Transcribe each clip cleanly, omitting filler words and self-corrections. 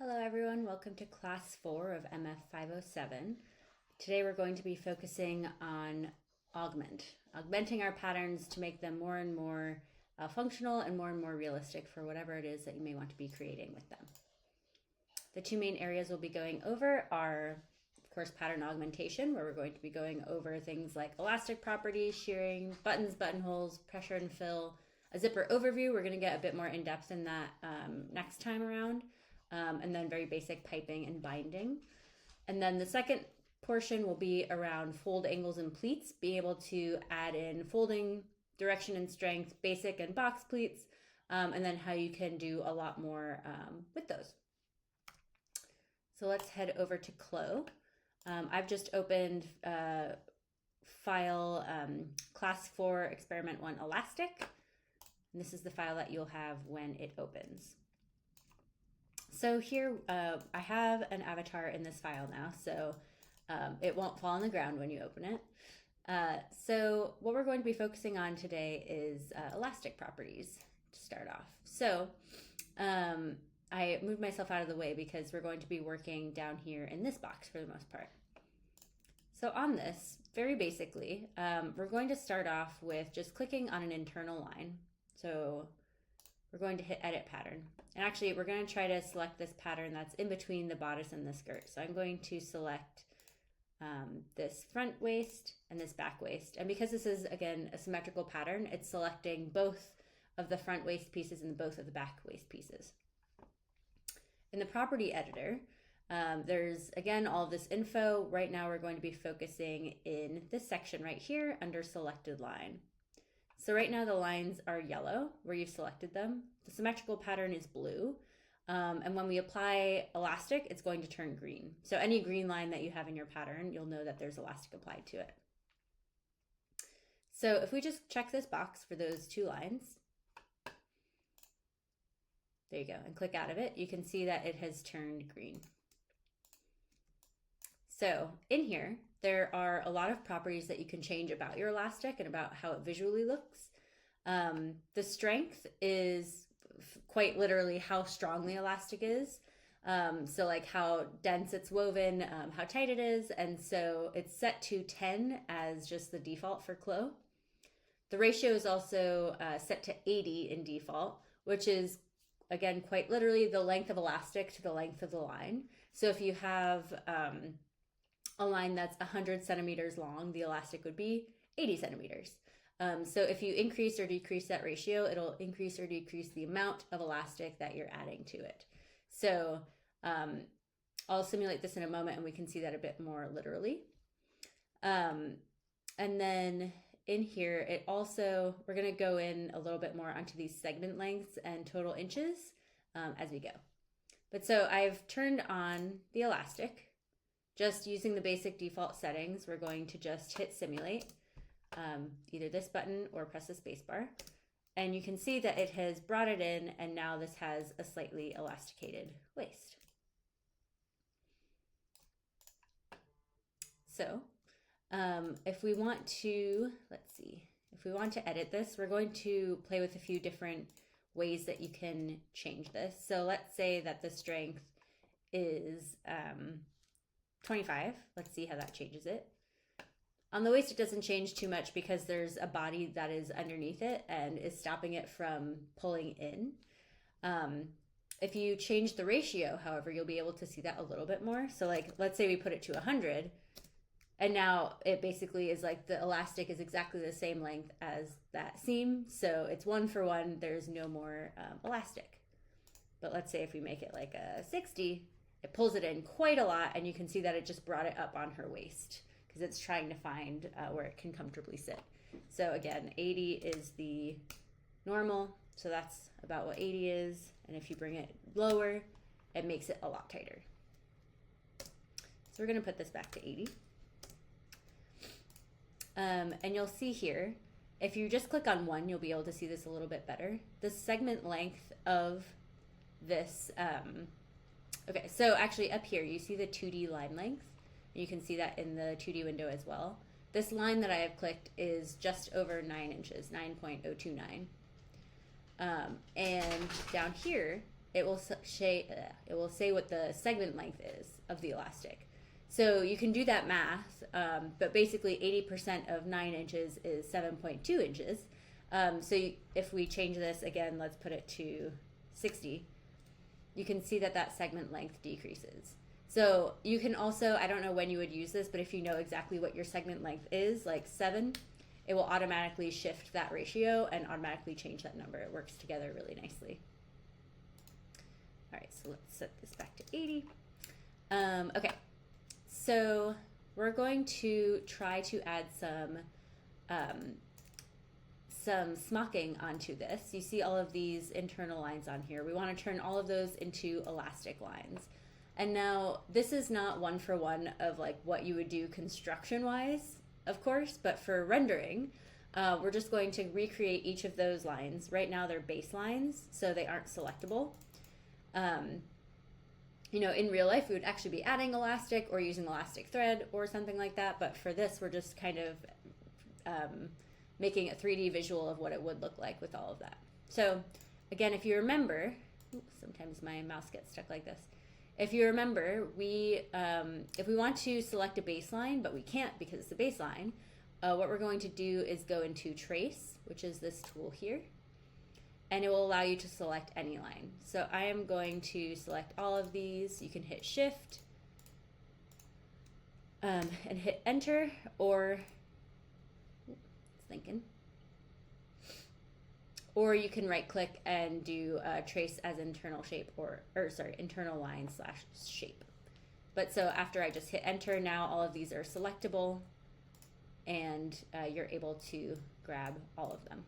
Hello everyone, welcome to class 4 of MF 507. Today we're going to be focusing on augmenting our patterns to make them more and more functional and more realistic for whatever it is that you may want to be creating with them. The two main areas we'll be going over are, of course, pattern augmentation, where we're going to be going over things like elastic properties, shearing, buttons, buttonholes, pressure and fill, a zipper overview. We're going to get a bit more in depth in that next time around. And then very basic piping and binding. And then the second portion will be around fold angles and pleats, being able to add in folding, direction and strength, basic and box pleats, and then how you can do a lot more with those. So let's head over to CLO. I've just opened file class 4 experiment 1 elastic. And this is the file that you'll have when it opens. So here I have an avatar in this file now, so it won't fall on the ground when you open it. So what we're going to be focusing on today is elastic properties to start off. So I moved myself out of the way because we're going to be working down here in this box for the most part. So on this, very basically, we're going to start off with just clicking on an internal line. So we're going to hit edit pattern. And actually, we're going to try to select this pattern that's in between the bodice and the skirt. So I'm going to select this front waist and this back waist. And because this is, again, a symmetrical pattern, it's selecting both of the front waist pieces and both of the back waist pieces. In the property editor, there's, again, all of this info. Right now, we're going to be focusing in this section right here under selected line. So right now the lines are yellow where you've selected them. The symmetrical pattern is blue. And when we apply elastic, it's going to turn green. So any green line that you have in your pattern, you'll know that there's elastic applied to it. So if we just check this box for those two lines, there you go, and click out of it, you can see that it has turned green. So in here, there are a lot of properties that you can change about your elastic and about how it visually looks. The strength is quite literally how strong the elastic is. So like how dense it's woven, how tight it is. And so it's set to 10 as just the default for CLO. The ratio is also set to 80 in default, which is, again, quite literally the length of elastic to the length of the line. So if you have a line that's 100 centimeters long, the elastic would be 80 centimeters. So if you increase or decrease that ratio, it'll increase or decrease the amount of elastic that you're adding to it. So I'll simulate this in a moment and we can see that a bit more literally. And then in here, it also, we're going to go in a little bit more onto these segment lengths and total inches as we go. But so I've turned on the elastic. Just using the basic default settings, we're going to just hit simulate, either this button or press the spacebar. And you can see that it has brought it in, and now this has a slightly elasticated waist. So if we want to, if we want to edit this, we're going to play with a few different ways that you can change this. So let's say that the strength is 25. Let's see how that changes it. On the waist, it doesn't change too much because there's a body that is underneath it and is stopping it from pulling in. If you change the ratio, however, you'll be able to see that a little bit more. So like, let's say we put it to 100, and now it basically is like the elastic is exactly the same length as that seam. So it's 1 for 1, there's no more elastic. But let's say if we make it like a 60, it pulls it in quite a lot, and you can see that it just brought it up on her waist because it's trying to find where it can comfortably sit. So again, 80 is the normal, so that's about what 80 is, and if you bring it lower, it makes it a lot tighter. So we're going to put this back to 80. And you'll see here, if you just click on one, you'll be able to see this a little bit better. The segment length of this okay, so actually up here, you see the 2D line length. You can see that in the 2D window as well. This line that I have clicked is just over 9 inches, 9.029. And down here, it will say what the segment length is of the elastic. So you can do that math, but basically 80% of 9 inches is 7.2 inches. If we change this again, let's put it to 60, you can see that that segment length decreases. So you can also, I don't know when you would use this, but if you know exactly what your segment length is, like 7, it will automatically shift that ratio and automatically change that number. It works together really nicely. All right, so let's set this back to 80. Okay, so we're going to try to add some smocking onto this. You see all of these internal lines on here. We want to turn all of those into elastic lines. And now this is not one for one of like what you would do construction wise, of course, but for rendering, we're just going to recreate each of those lines. Right now they're baselines, so they aren't selectable. You know, in real life, we would actually be adding elastic or using elastic thread or something like that. But for this, we're just kind of making a 3D visual of what it would look like with all of that. So again, if you remember, sometimes my mouse gets stuck like this. If you remember, if we want to select a baseline, but we can't because it's a baseline, what we're going to do is go into Trace, which is this tool here, and it will allow you to select any line. So I am going to select all of these. You can hit Shift and hit Enter, or or you can right click and do Trace as internal shape internal line / shape. But so after I just hit Enter, now all of these are selectable, and you're able to grab all of them.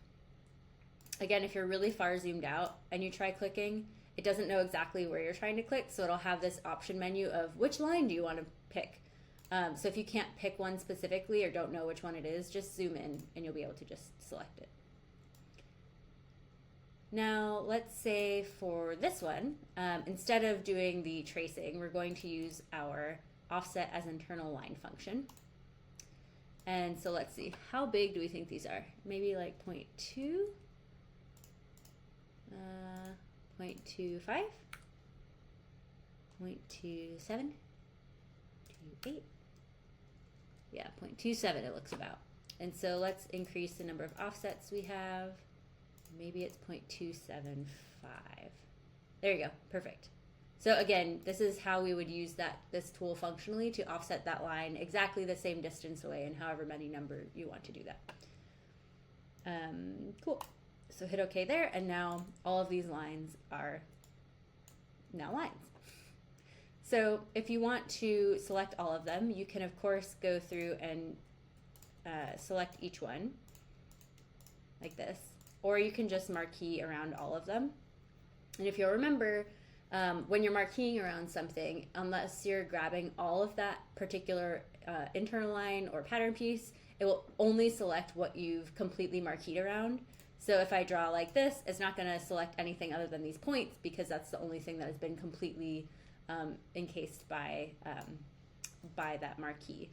Again, if you're really far zoomed out and you try clicking, it doesn't know exactly where you're trying to click, so it'll have this option menu of which line do you want to pick. So if you can't pick one specifically or don't know which one it is, just zoom in and you'll be able to just select it. Now, let's say for this one, instead of doing the tracing, we're going to use our offset as internal line function. And so let's see, how big do we think these are? Maybe like 0.2, 0.25, 0.27, 0.28. Yeah, 0.27 it looks about. And so let's increase the number of offsets we have. Maybe it's 0.275. There you go, perfect. So again, this is how we would use this tool functionally to offset that line exactly the same distance away and however many number you want to do that. Cool. So hit OK there, and now all of these lines are now lines. So if you want to select all of them, you can of course go through and select each one like this, or you can just marquee around all of them. And if you'll remember, when you're marqueeing around something, unless you're grabbing all of that particular internal line or pattern piece, it will only select what you've completely marqueed around. So if I draw like this, it's not going to select anything other than these points because that's the only thing that has been completely encased by that marquee.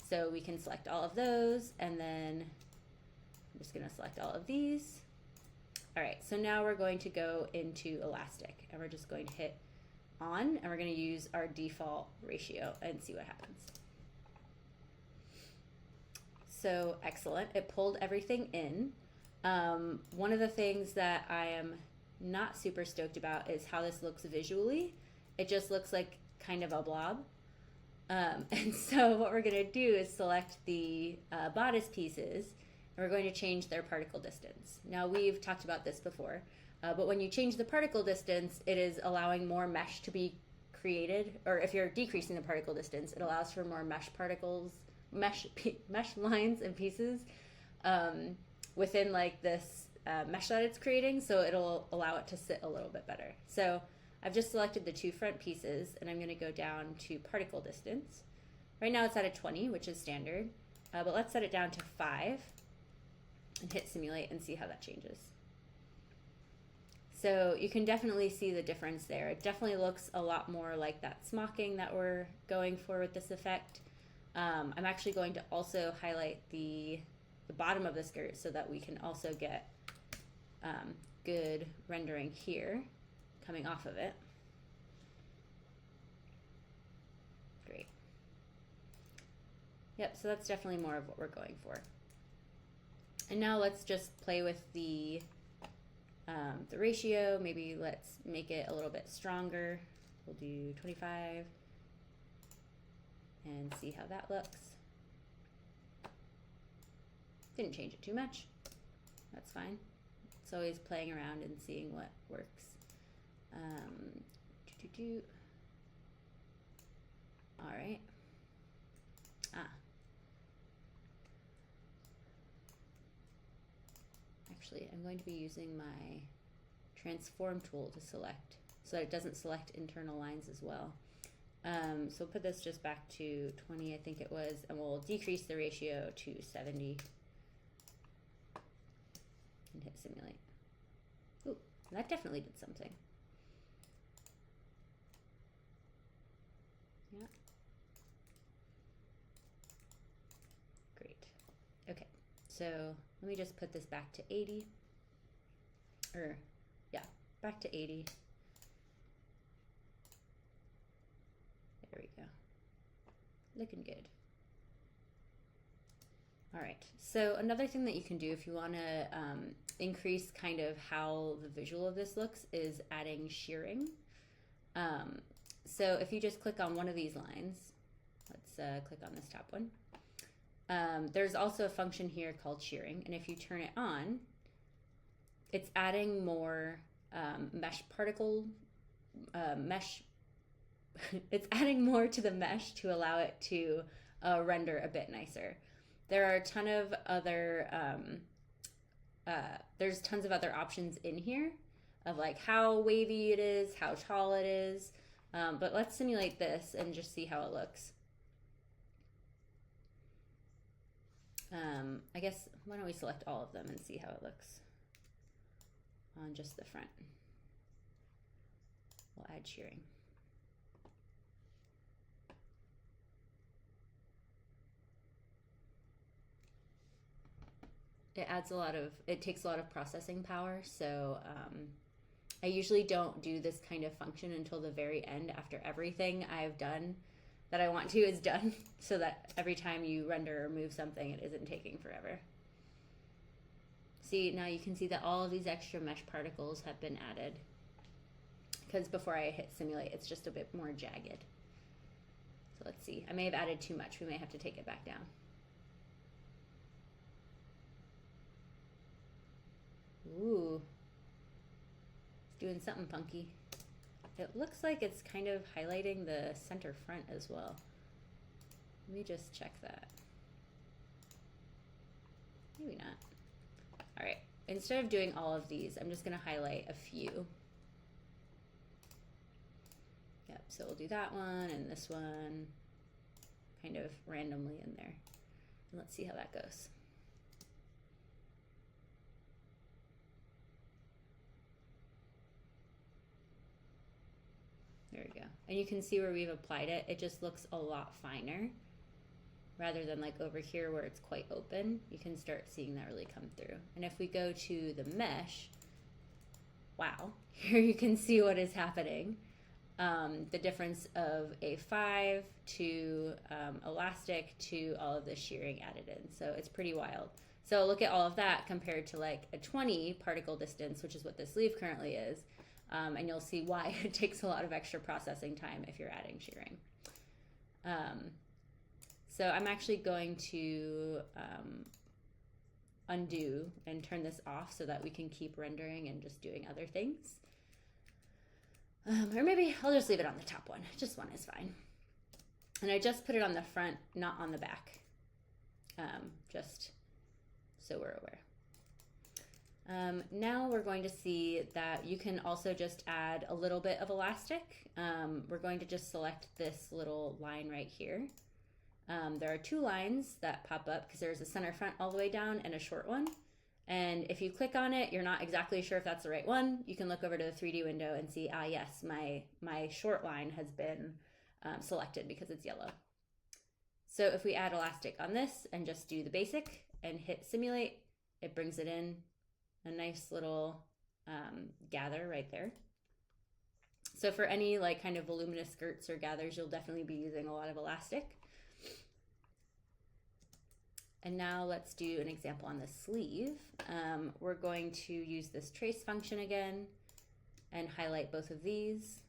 So we can select all of those, and then I'm just going to select all of these. All right, so now we're going to go into elastic, and we're just going to hit on, and we're going to use our default ratio and see what happens. So excellent, it pulled everything in. One of the things that I am not super stoked about is how this looks visually. It just looks like kind of a blob. And so what we're going to do is select the bodice pieces, and we're going to change their particle distance. Now, we've talked about this before, but when you change the particle distance, it is allowing more mesh to be created, or if you're decreasing the particle distance, it allows for more mesh particles, mesh lines and pieces within like this mesh that it's creating, so it'll allow it to sit a little bit better. So I've just selected the two front pieces, and I'm going to go down to particle distance. Right now it's at a 20, which is standard, but let's set it down to 5 and hit simulate and see how that changes. So you can definitely see the difference there. It definitely looks a lot more like that smocking that we're going for with this effect. I'm actually going to also highlight the bottom of the skirt so that we can also get good rendering here. coming off of it. Great. Yep, so that's definitely more of what we're going for. And now let's just play with the ratio. Maybe let's make it a little bit stronger. We'll do 25 and see how that looks. Didn't change it too much. That's fine. It's always playing around and seeing what works. All right. Actually, I'm going to be using my transform tool to select so that it doesn't select internal lines as well. So put this just back to 20, I think it was, and we'll decrease the ratio to 70 and hit simulate. Ooh, that definitely did something. Yeah. Great. Okay, so let me just put this back to 80. Or, yeah, back to 80. There we go. Looking good. All right, so another thing that you can do if you want to increase kind of how the visual of this looks is adding shearing. So if you just click on one of these lines, let's click on this top one. There's also a function here called shearing, and if you turn it on, it's adding more mesh particle, it's adding more to the mesh to allow it to render a bit nicer. There are a ton of other, there's tons of other options in here of like how wavy it is, how tall it is, but let's simulate this and just see how it looks. I guess, why don't we select all of them and see how it looks on just the front. We'll add shearing. It takes a lot of processing power, so I usually don't do this kind of function until the very end, after everything I've done that I want to is done, so that every time you render or move something, it isn't taking forever. See, now you can see that all of these extra mesh particles have been added, because before I hit simulate, it's just a bit more jagged. So let's see, I may have added too much. We may have to take it back down. Ooh, it's doing something funky. It looks like it's kind of highlighting the center front as well. Let me just check that. Maybe not. All right, instead of doing all of these, I'm just gonna highlight a few. Yep, so we'll do that one and this one kind of randomly in there. And let's see how that goes. There we go. And you can see where we've applied it. It just looks a lot finer rather than like over here where it's quite open. You can start seeing that really come through. And if we go to the mesh, wow, here you can see what is happening. The difference of a 5 to elastic to all of the shearing added in. So it's pretty wild. So look at all of that compared to like a 20 particle distance, which is what this sleeve currently is. And you'll see why it takes a lot of extra processing time if you're adding shearing. So I'm actually going to undo and turn this off so that we can keep rendering and just doing other things. Or maybe I'll just leave it on the top one. Just one is fine. And I just put it on the front, not on the back, just so we're aware. Now we're going to see that you can also just add a little bit of elastic. We're going to just select this little line right here. There are two lines that pop up because there's a center front all the way down and a short one. And if you click on it, you're not exactly sure if that's the right one. You can look over to the 3D window and see, ah, yes, my short line has been selected because it's yellow. So if we add elastic on this and just do the basic and hit simulate, it brings it in. A nice little gather right there. So for any like kind of voluminous skirts or gathers, you'll definitely be using a lot of elastic. And now let's do an example on the sleeve. We're going to use this trace function again and highlight both of these.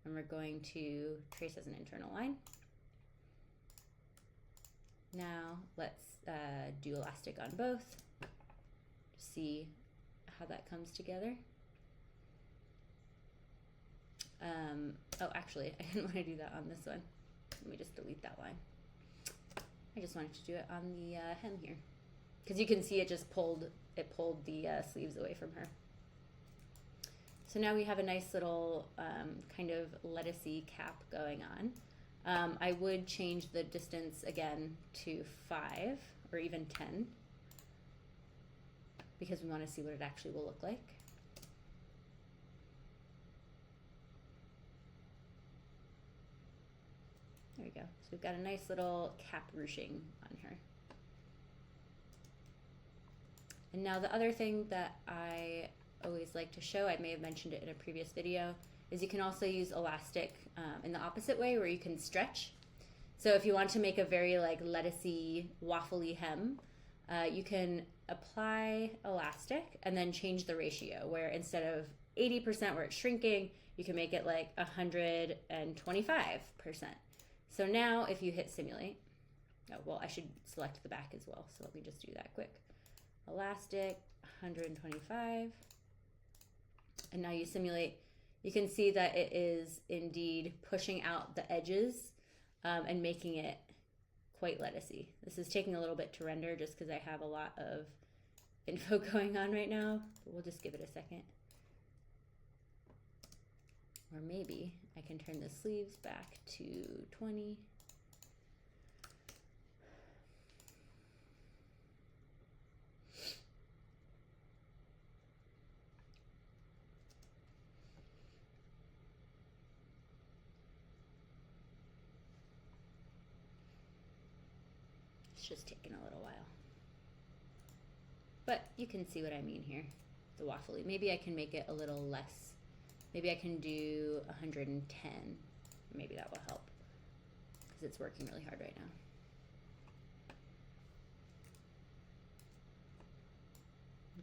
And we're going to trace as an internal line. Now let's do elastic on both. See how that comes together. Oh, actually, I didn't want to do that on this one. Let me just delete that line. I just wanted to do it on the hem here, because you can see it just pulled the sleeves away from her. So now we have a nice little kind of lettucey cap going on. I would change the distance again to 5 or even 10, because we want to see what it actually will look like. There we go. So we've got a nice little cap ruching on her. And now the other thing that I always like to show, I may have mentioned it in a previous video, is you can also use elastic in the opposite way, where you can stretch. So if you want to make a very like lettucey, waffly hem, you can apply elastic and then change the ratio, where instead of 80% where it's shrinking, you can make it like 125%. So now if you hit simulate, oh, well, I should select the back as well. So let me just do that quick. Elastic, 125. And now you simulate, you can see that it is indeed pushing out the edges and making it quite lettucey. This is taking a little bit to render just because I have a lot of info going on right now, but we'll just give it a second. Or maybe I can turn the sleeves back to 20. It's just taking a little while. But you can see what I mean here, the waffly. Maybe I can make it a little less. Maybe I can do 110. Maybe that will help, because it's working really hard right now.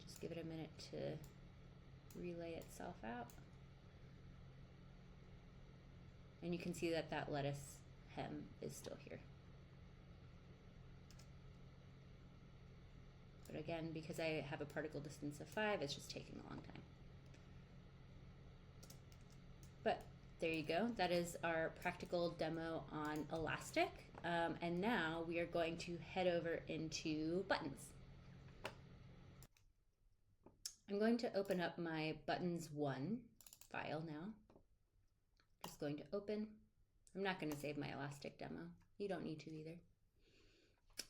Just give it a minute to relay itself out. And you can see that that lettuce hem is still here. But again, because I have a particle distance of 5, it's just taking a long time. But there you go. That is our practical demo on elastic. And now we are going to head over into buttons. I'm going to open up my buttons 1 file now. Just going to open. I'm not going to save my elastic demo. You don't need to either.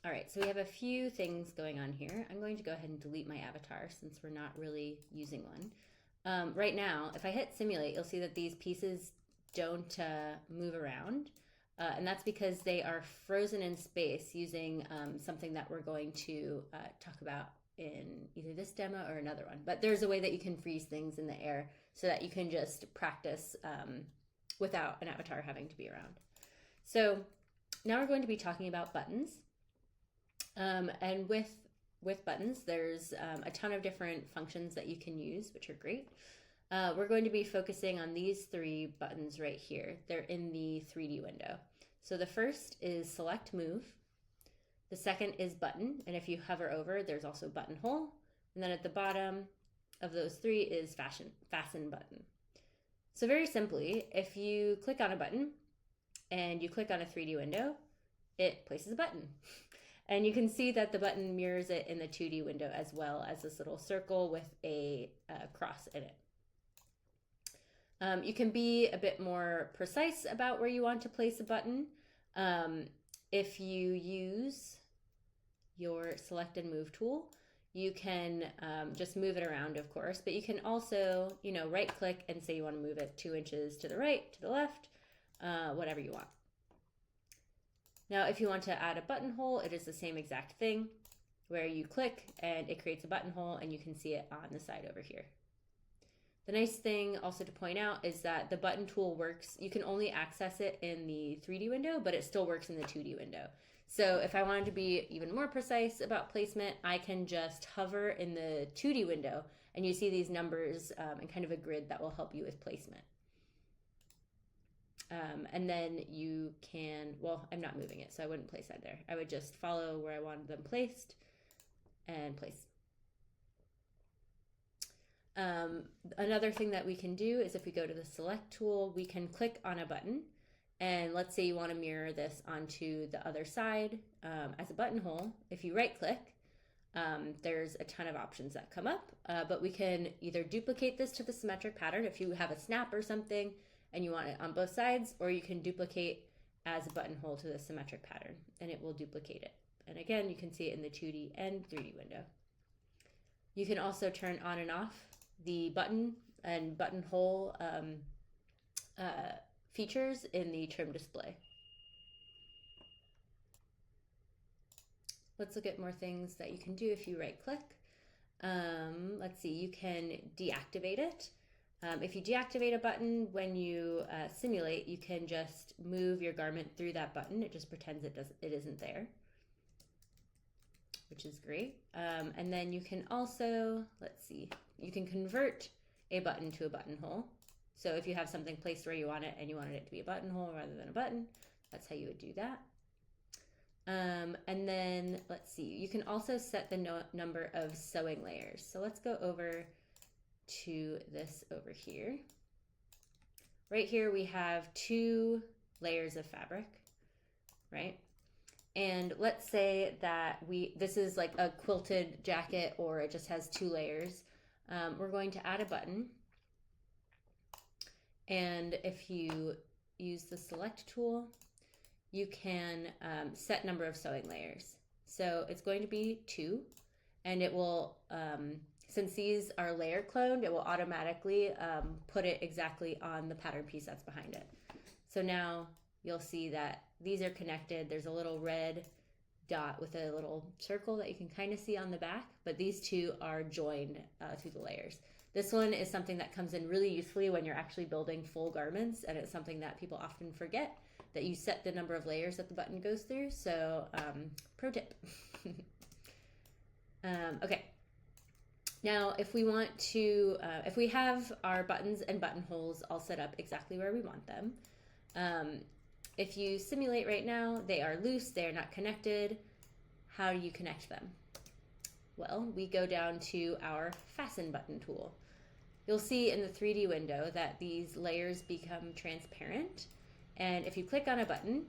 All right, so we have a few things going on here. I'm going to go ahead and delete my avatar since we're not really using one. Right now, if I hit simulate, you'll see that these pieces don't move around. And that's because they are frozen in space using something that we're going to talk about in either this demo or another one. But there's a way that you can freeze things in the air so that you can just practice without an avatar having to be around. So now we're going to be talking about buttons. And with buttons, there's a ton of different functions that you can use, which are great. We're going to be focusing on these 3 buttons right here. They're in the 3D window. So the first is select move. The second is button. And if you hover over, there's also buttonhole. And then at the bottom of those 3 is fasten button. So very simply, if you click on a button and you click on a 3D window, it places a button. And you can see that the button mirrors it in the 2D window, as well as this little circle with a cross in it. You can be a bit more precise about where you want to place a button. If you use your select and move tool, you can just move it around, of course, but you can also, right click and say you want to move it 2 inches to the right, to the left, whatever you want. Now, if you want to add a buttonhole, it is the same exact thing, where you click and it creates a buttonhole, and you can see it on the side over here. The nice thing also to point out is that the button tool works, you can only access it in the 3D window, but it still works in the 2D window. So if I wanted to be even more precise about placement, I can just hover in the 2D window and you see these numbers and kind of a grid that will help you with placement. And then you can, well, I'm not moving it, so I wouldn't place that there. I would just follow where I wanted them placed and place. Another thing that we can do is if we go to the select tool, we can click on a button. And let's say you want to mirror this onto the other side as a buttonhole. If you right click, there's a ton of options that come up, but we can either duplicate this to the symmetric pattern if you have a snap or something and you want it on both sides, or you can duplicate as a buttonhole to the symmetric pattern and it will duplicate it. And again, you can see it in the 2D and 3D window. You can also turn on and off the button and buttonhole features in the trim display. Let's look at more things that you can do if you right click. Let's see, you can deactivate it. If you deactivate a button when you simulate, you can just move your garment through that button. It just pretends it isn't there, which is great. And then you can also, let's see, you can convert a button to a buttonhole. So if you have something placed where you want it and you wanted it to be a buttonhole rather than a button, that's how you would do that. And then let's see, you can also set the number of sewing layers. So let's go over to this over here. Right here we have 2 layers of fabric, right? And let's say that this is like a quilted jacket or it just has 2 layers. We're going to add a button. And if you use the select tool, you can set number of sewing layers. So it's going to be 2, and it will, since these are layer cloned, it will automatically put it exactly on the pattern piece that's behind it. So now you'll see that these are connected. There's a little red dot with a little circle that you can kind of see on the back, but these 2 are joined through the layers. This one is something that comes in really usefully when you're actually building full garments, and it's something that people often forget, that you set the number of layers that the button goes through. So pro tip. Okay. Now, if we want to, if we have our buttons and buttonholes all set up exactly where we want them, if you simulate right now, they are loose, they are not connected. How do you connect them? Well, we go down to our Fasten button tool. You'll see in the 3D window that these layers become transparent. And if you click on a button,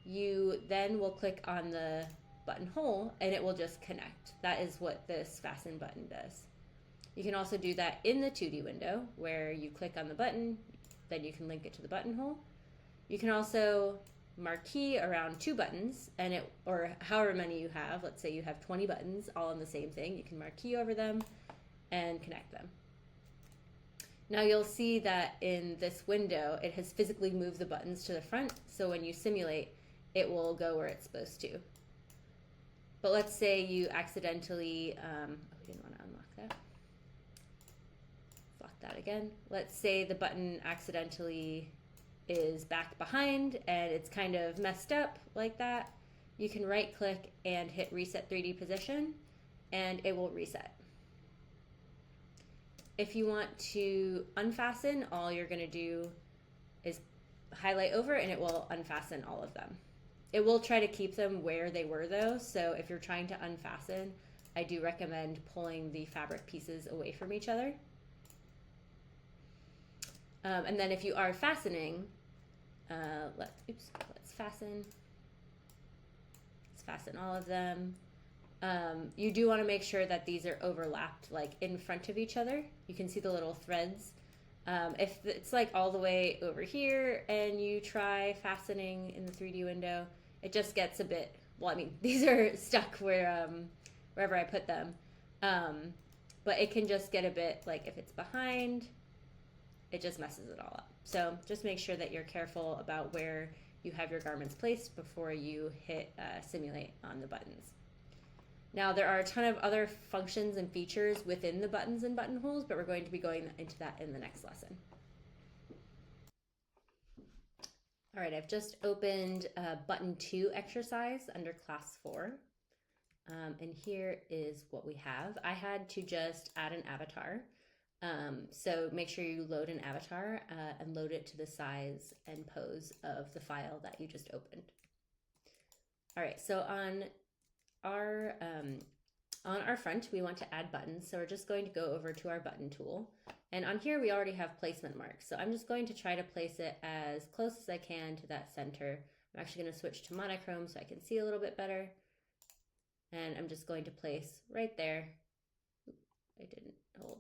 you then will click on the buttonhole and it will just connect. That is what this Fasten button does. You can also do that in the 2D window where you click on the button, then you can link it to the buttonhole. You can also marquee around 2 buttons, and it, or however many you have. Let's say you have 20 buttons all on the same thing. You can marquee over them and connect them. Now you'll see that in this window, it has physically moved the buttons to the front, so when you simulate, it will go where it's supposed to. But let's say you accidentally, we didn't want to unlock that. Lock that again. Let's say the button accidentally is back behind and it's kind of messed up like that. You can right click and hit reset 3D position and it will reset. If you want to unfasten, all you're going to do is highlight over and it will unfasten all of them. It will try to keep them where they were though, so if you're trying to unfasten, I do recommend pulling the fabric pieces away from each other. And then if you are fastening, let's fasten. Let's fasten all of them. You do want to make sure that these are overlapped, like in front of each other. You can see the little threads. If it's like all the way over here and you try fastening in the 3D window, it just gets a bit, well, I mean, these are stuck where, wherever I put them. But it can just get a bit, like if it's behind, it just messes it all up. So just make sure that you're careful about where you have your garments placed before you hit simulate on the buttons. Now there are a ton of other functions and features within the buttons and buttonholes, but we're going to be going into that in the next lesson. All right, I've just opened button 2 exercise under class 4. And here is what we have. I had to just add an avatar. So make sure you load an avatar and load it to the size and pose of the file that you just opened. All right, so on our front, we want to add buttons. So we're just going to go over to our button tool. And on here, we already have placement marks. So I'm just going to try to place it as close as I can to that center. I'm actually going to switch to monochrome so I can see a little bit better. And I'm just going to place right there. Oops, I didn't hold.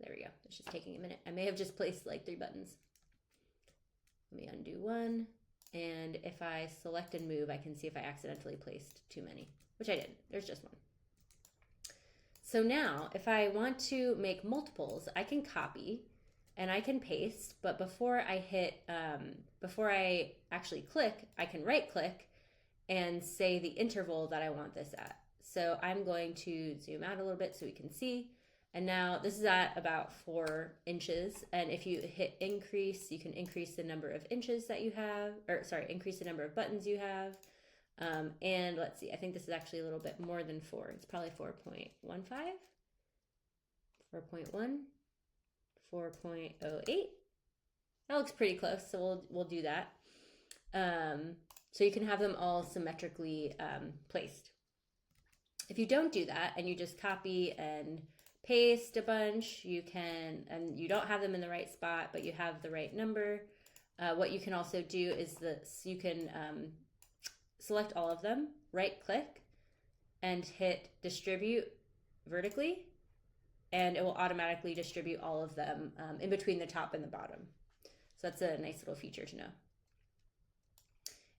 There we go. It's just taking a minute. I may have just placed like 3 buttons. Let me undo one. And if I select and move, I can see if I accidentally placed too many, which I didn't. There's just one. So now if I want to make multiples, I can copy and I can paste, but before I actually click, I can right click and say the interval that I want this at. So I'm going to zoom out a little bit so we can see. And now this is at about 4 inches. And if you hit increase, you can increase the number of inches that you have, or sorry, increase the number of buttons you have. And let's see, I think this is actually a little bit more than 4. It's probably 4.15, 4.1, 4.08. That looks pretty close, so we'll do that. So you can have them all symmetrically placed. If you don't do that and you just copy and paste a bunch, you can, and you don't have them in the right spot, but you have the right number. What you can also do is this, you can select all of them, right click, and hit distribute vertically, and it will automatically distribute all of them in between the top and the bottom. So that's a nice little feature to know.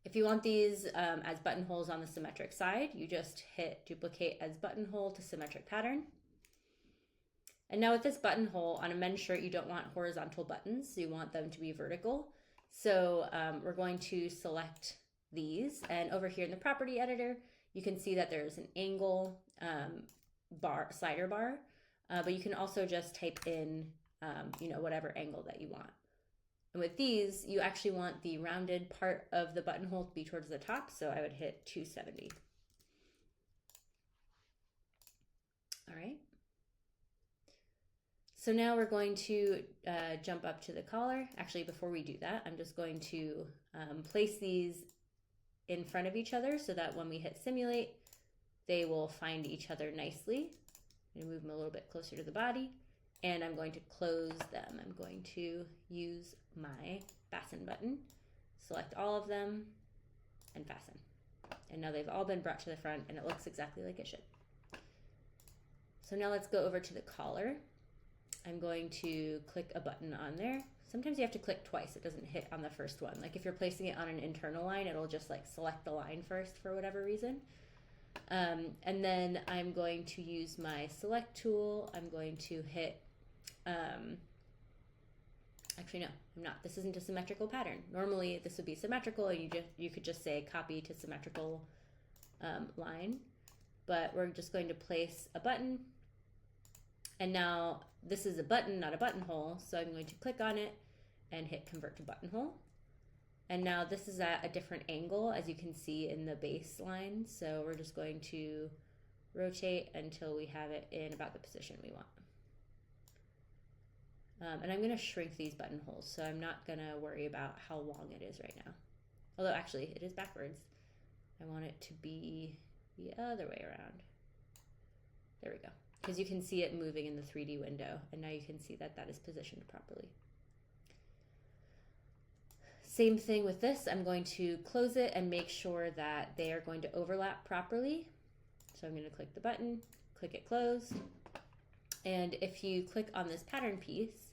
If you want these as buttonholes on the symmetric side, you just hit duplicate as buttonhole to symmetric pattern. And now with this buttonhole on a men's shirt, you don't want horizontal buttons, so you want them to be vertical. So we're going to select these, and over here in the property editor, you can see that there's an angle slider bar, but you can also just type in whatever angle that you want. And with these, you actually want the rounded part of the buttonhole to be towards the top, so I would hit 270. All right. So now we're going to jump up to the collar. Actually, before we do that, I'm just going to place these in front of each other so that when we hit simulate, they will find each other nicely. I'm going to move them a little bit closer to the body, and I'm going to close them. I'm going to use my fasten button, select all of them, and fasten. And now they've all been brought to the front, and it looks exactly like it should. So now let's go over to the collar. I'm going to click a button on there. Sometimes you have to click twice. It doesn't hit on the first one. Like if you're placing it on an internal line, it'll just like select the line first for whatever reason. And then I'm going to use my select tool. I'm going to hit, actually no, I'm not. This isn't a symmetrical pattern. Normally this would be symmetrical and you could just say copy to symmetrical line, but we're just going to place a button. And now this is a button, not a buttonhole, so I'm going to click on it and hit convert to buttonhole. And now this is at a different angle, as you can see in the baseline. So we're just going to rotate until we have it in about the position we want. And I'm going to shrink these buttonholes, so I'm not going to worry about how long it is right now. Although actually it is backwards. I want it to be the other way around. There we go. Because you can see it moving in the 3D window, and now you can see that that is positioned properly. Same thing with this. I'm going to close it and make sure that they are going to overlap properly. So I'm going to click the button, click it closed. And if you click on this pattern piece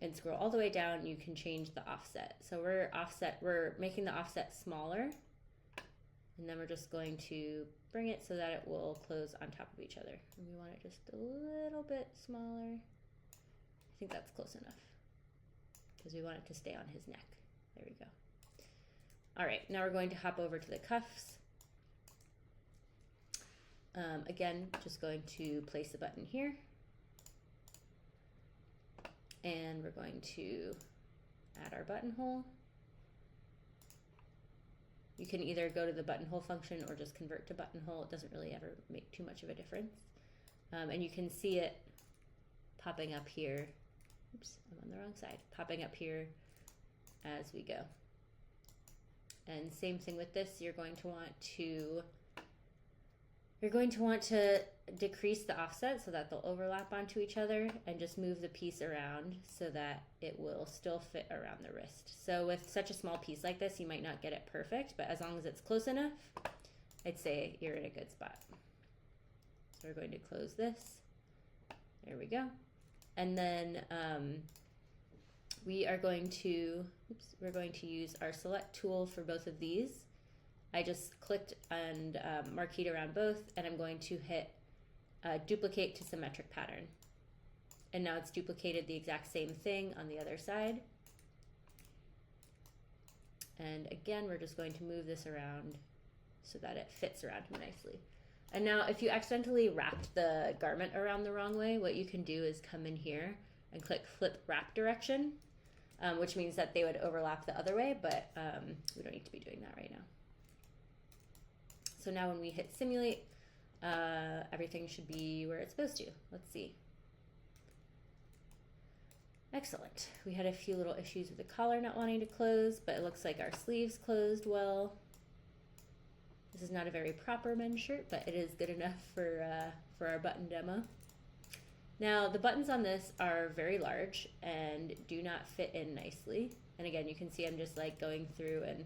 and scroll all the way down, you can change the offset. So we're making the offset smaller, and then we're just going to bring it so that it will close on top of each other. And we want it just a little bit smaller. I think that's close enough because we want it to stay on his neck. There we go. All right, now we're going to hop over to the cuffs. Again, just going to place a button here. And we're going to add our buttonhole. You can either go to the buttonhole function or just convert to buttonhole. It doesn't really ever make too much of a difference. And you can see it popping up here. Oops, I'm on the wrong side. Popping up here as we go. And same thing with this. You're going to want to decrease the offset so that they'll overlap onto each other, and just move the piece around so that it will still fit around the wrist. So with such a small piece like this, you might not get it perfect, but as long as it's close enough, I'd say you're in a good spot. So we're going to close this. There we go. And then we're going to use our select tool for both of these. I just clicked and marqueed around both, and I'm going to hit duplicate to symmetric pattern. And now it's duplicated the exact same thing on the other side. And again, we're just going to move this around so that it fits around him nicely. And now if you accidentally wrapped the garment around the wrong way, what you can do is come in here and click flip wrap direction, which means that they would overlap the other way, but we don't need to be doing that right now. So now when we hit simulate, everything should be where it's supposed to. Let's see. Excellent. We had a few little issues with the collar not wanting to close, but it looks like our sleeves closed well. This is not a very proper men's shirt, but it is good enough for our button demo. Now the buttons on this are very large and do not fit in nicely. And again, you can see I'm just like going through and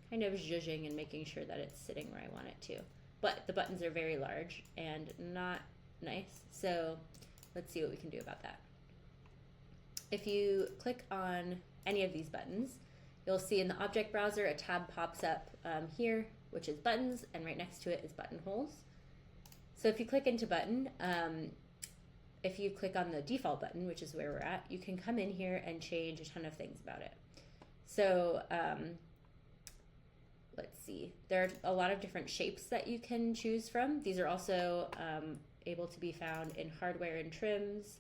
kind of zhuzhing and making sure that it's sitting where I want it to. But the buttons are very large and not nice. So let's see what we can do about that. If you click on any of these buttons, you'll see in the object browser a tab pops up here, which is buttons, and right next to it is buttonholes. So if you click into button, if you click on the default button, which is where we're at, you can come in here and change a ton of things about it. So let's see, there are a lot of different shapes that you can choose from. These are also able to be found in hardware and trims,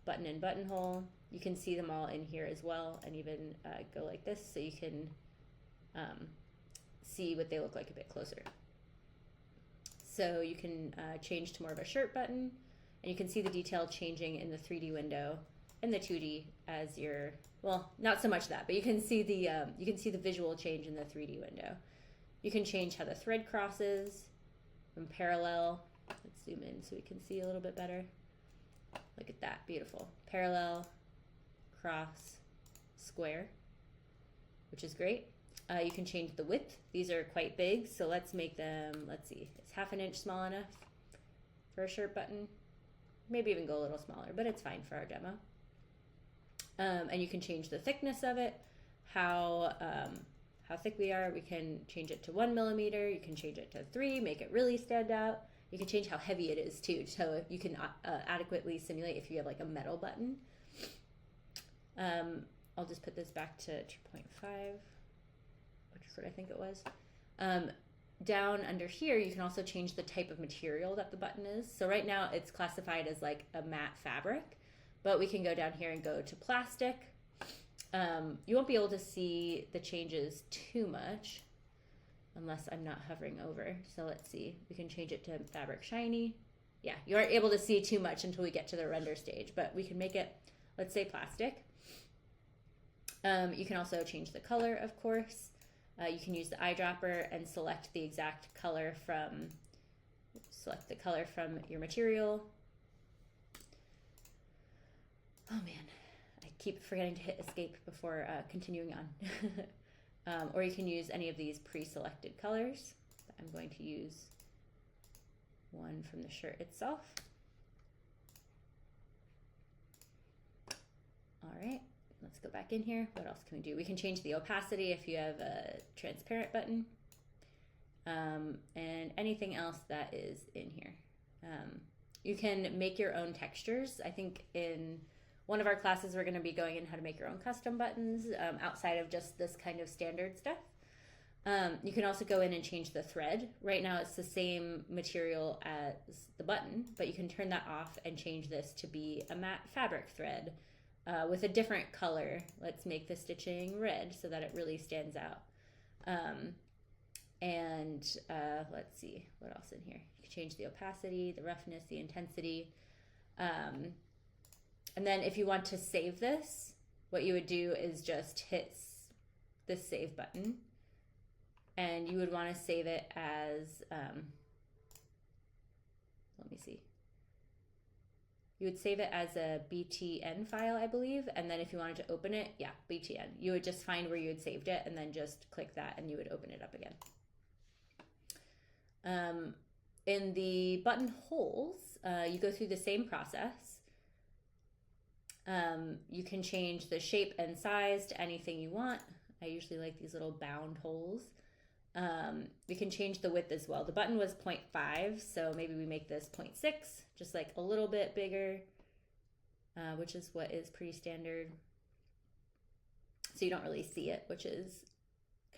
button and buttonhole. You can see them all in here as well, and even go like this so you can see what they look like a bit closer. So you can change to more of a shirt button, and you can see the detail changing in the 3D window and the 2D as you're, well, not so much that, but you can see the visual change in the 3D window. You can change how the thread crosses from parallel. Let's zoom in so we can see a little bit better. Look at that, beautiful. Parallel, cross, square, which is great. You can change the width. These are quite big, so let's make them, let's see, is 1/2 inch small enough for a shirt button? Maybe even go a little smaller, but it's fine for our demo. And you can change the thickness of it, how thick we are. We can change it to 1 millimeter. You can change it to 3, make it really stand out. You can change how heavy it is too, so you can adequately simulate if you have like a metal button. I'll just put this back to 2.5, which is what I think it was. Down under here, you can also change the type of material that the button is. So right now it's classified as like a matte fabric, but we can go down here and go to plastic. You won't be able to see the changes too much unless I'm not hovering over. So let's see, we can change it to fabric shiny. Yeah, you aren't able to see too much until we get to the render stage, but we can make it, let's say, plastic. You can also change the color, of course. You can use the eyedropper and select the exact color from, your material. Oh man, I keep forgetting to hit escape before continuing on. Or you can use any of these pre-selected colors. I'm going to use one from the shirt itself. All right, let's go back in here. What else can we do? We can change the opacity if you have a transparent button, and anything else that is in here. You can make your own textures. I think in one of our classes, we're going to be going in how to make your own custom buttons outside of just this kind of standard stuff. You can also go in and change the thread. Right now it's the same material as the button, but you can turn that off and change this to be a matte fabric thread with a different color. Let's make the stitching red so that it really stands out. Let's see what else in here. You can change the opacity, the roughness, the intensity. And then if you want to save this, what you would do is just hit this save button. And you would want to save it as, let me see. You would save it as a BTN file, I believe. And then if you wanted to open it, yeah, BTN. You would just find where you had saved it and then just click that and you would open it up again. In the buttonholes, you go through the same process. You can change the shape and size to anything you want. I usually like these little bound holes. We can change the width as well. The button was 0.5, so maybe we make this 0.6, just like a little bit bigger, which is what is pretty standard. So you don't really see it, which is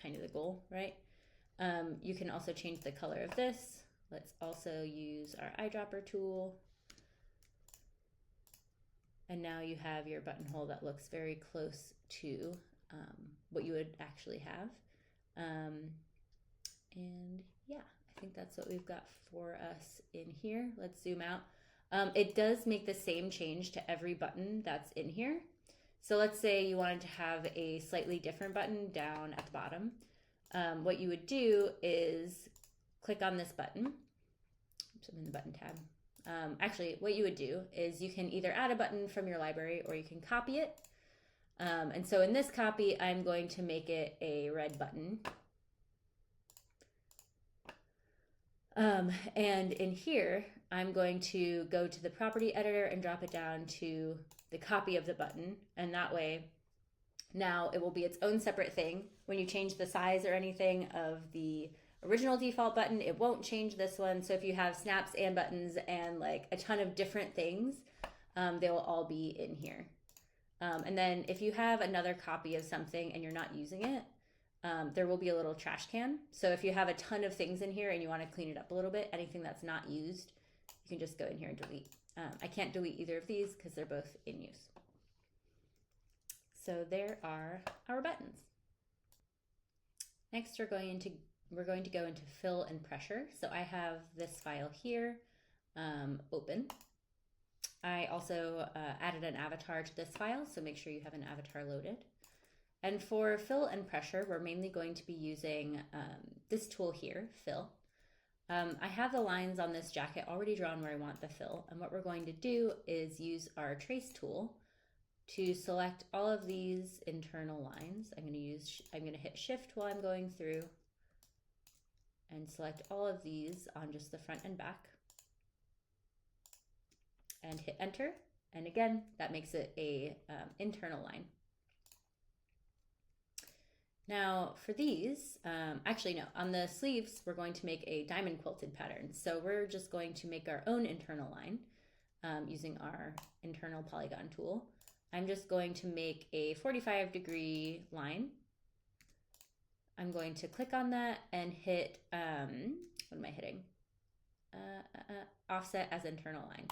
kind of the goal, right? You can also change the color of this. Let's also use our eyedropper tool. And now you have your buttonhole that looks very close to what you would actually have. And yeah, I think that's what we've got for us in here. Let's zoom out. It does make the same change to every button that's in here. So let's say you wanted to have a slightly different button down at the bottom. What you would do is click on this button. Oops, I'm in the button tab. Actually, what you would do is you can either add a button from your library or you can copy it. And so in this copy, I'm going to make it a red button. And in here, I'm going to go to the property editor and drop it down to the copy of the button. And that way, now it will be its own separate thing. When you change the size or anything of the original default button, it won't change this one. So if you have snaps and buttons and like a ton of different things, they will all be in here. And then if you have another copy of something and you're not using it, there will be a little trash can. So if you have a ton of things in here and you want to clean it up a little bit, anything that's not used, you can just go in here and delete. I can't delete either of these because they're both in use. So there are our buttons. Next, we're going to go into fill and pressure. So I have this file here, open. I also added an avatar to this file, so make sure you have an avatar loaded. And for fill and pressure, we're mainly going to be using this tool here, fill. I have the lines on this jacket already drawn where I want the fill. And what we're going to do is use our trace tool to select all of these internal lines. I'm going to hit shift while I'm going through and select all of these on just the front and back and hit enter. And again, that makes it a internal line. Now for these, actually no, on the sleeves, we're going to make a diamond quilted pattern. So we're just going to make our own internal line using our internal polygon tool. I'm just going to make a 45-degree line. I'm going to click on that and hit, what am I hitting? Offset as internal line.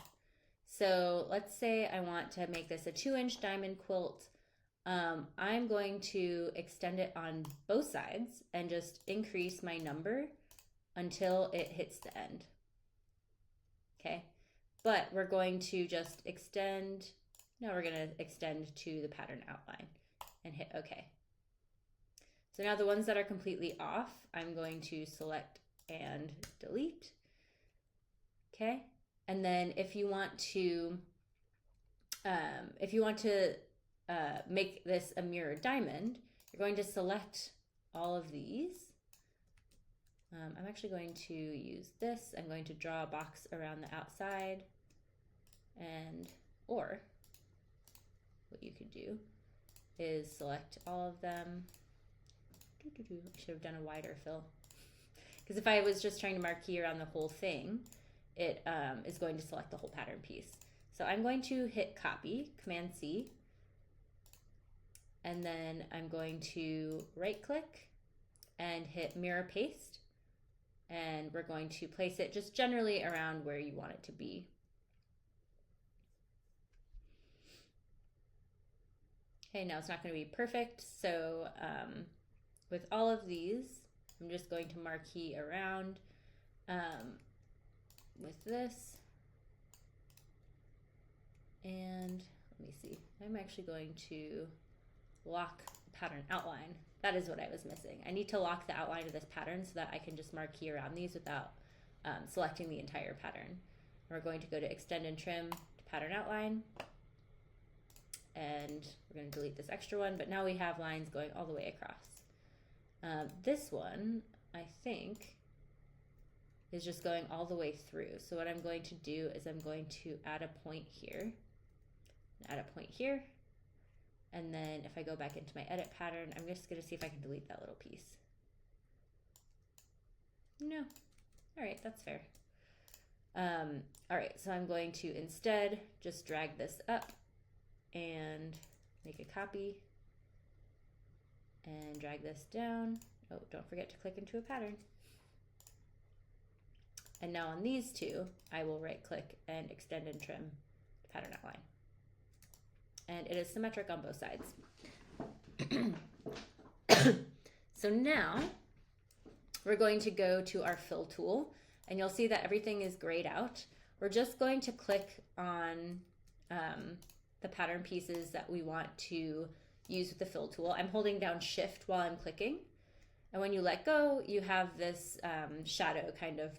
So let's say I want to make this a 2-inch diamond quilt. I'm going to extend it on both sides and just increase my number until it hits the end. Okay, but we're going to just extend, no, we're going to extend to the pattern outline and hit OK. So now the ones that are completely off, I'm going to select and delete. Okay, and then if you want to, make this a mirrored diamond, you're going to select all of these. I'm actually going to use this. I'm going to draw a box around the outside, or what you could do is select all of them. I should have done a wider fill, because if I was just trying to marquee around the whole thing, it is going to select the whole pattern piece. So I'm going to hit copy, Command C, and then I'm going to right click and hit mirror paste. And we're going to place it just generally around where you want it to be. Okay, now it's not going to be perfect, so with all of these, I'm just going to marquee around with this. And let me see, I'm actually going to lock the pattern outline. That is what I was missing. I need to lock the outline of this pattern so that I can just marquee around these without selecting the entire pattern. And we're going to go to extend and trim to pattern outline. And we're going to delete this extra one, but now we have lines going all the way across. This one, I think, is just going all the way through. So what I'm going to do is I'm going to add a point here, add a point here, and then if I go back into my edit pattern, I'm just going to see if I can delete that little piece. No. All right, that's fair. All right, so I'm going to instead just drag this up and make a copy and drag this down. Oh, don't forget to click into a pattern. And now on these two, I will right click and extend and trim the pattern outline. And it is symmetric on both sides. So now we're going to go to our fill tool, and you'll see that everything is grayed out. We're just going to click on the pattern pieces that we want to use with the fill tool. I'm holding down shift while I'm clicking. And when you let go, you have this shadow kind of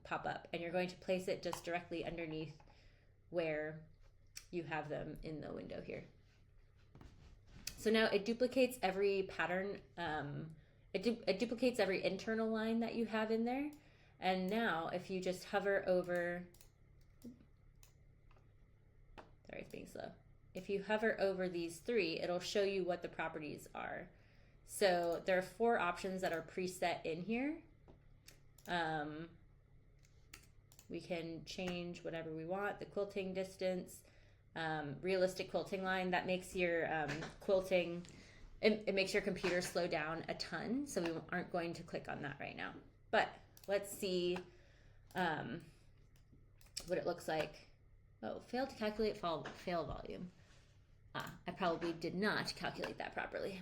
pop up, and you're going to place it just directly underneath where you have them in the window here. So now it duplicates every pattern, it duplicates every internal line that you have in there. And now if you just hover over, sorry, it's being slow. If you hover over these three, it'll show you what the properties are. So there are 4 options that are preset in here. We can change whatever we want. The quilting distance, realistic quilting line, that makes your quilting, it makes your computer slow down a ton. So we aren't going to click on that right now. But let's see what it looks like. Oh, failed to calculate fail volume. I probably did not calculate that properly.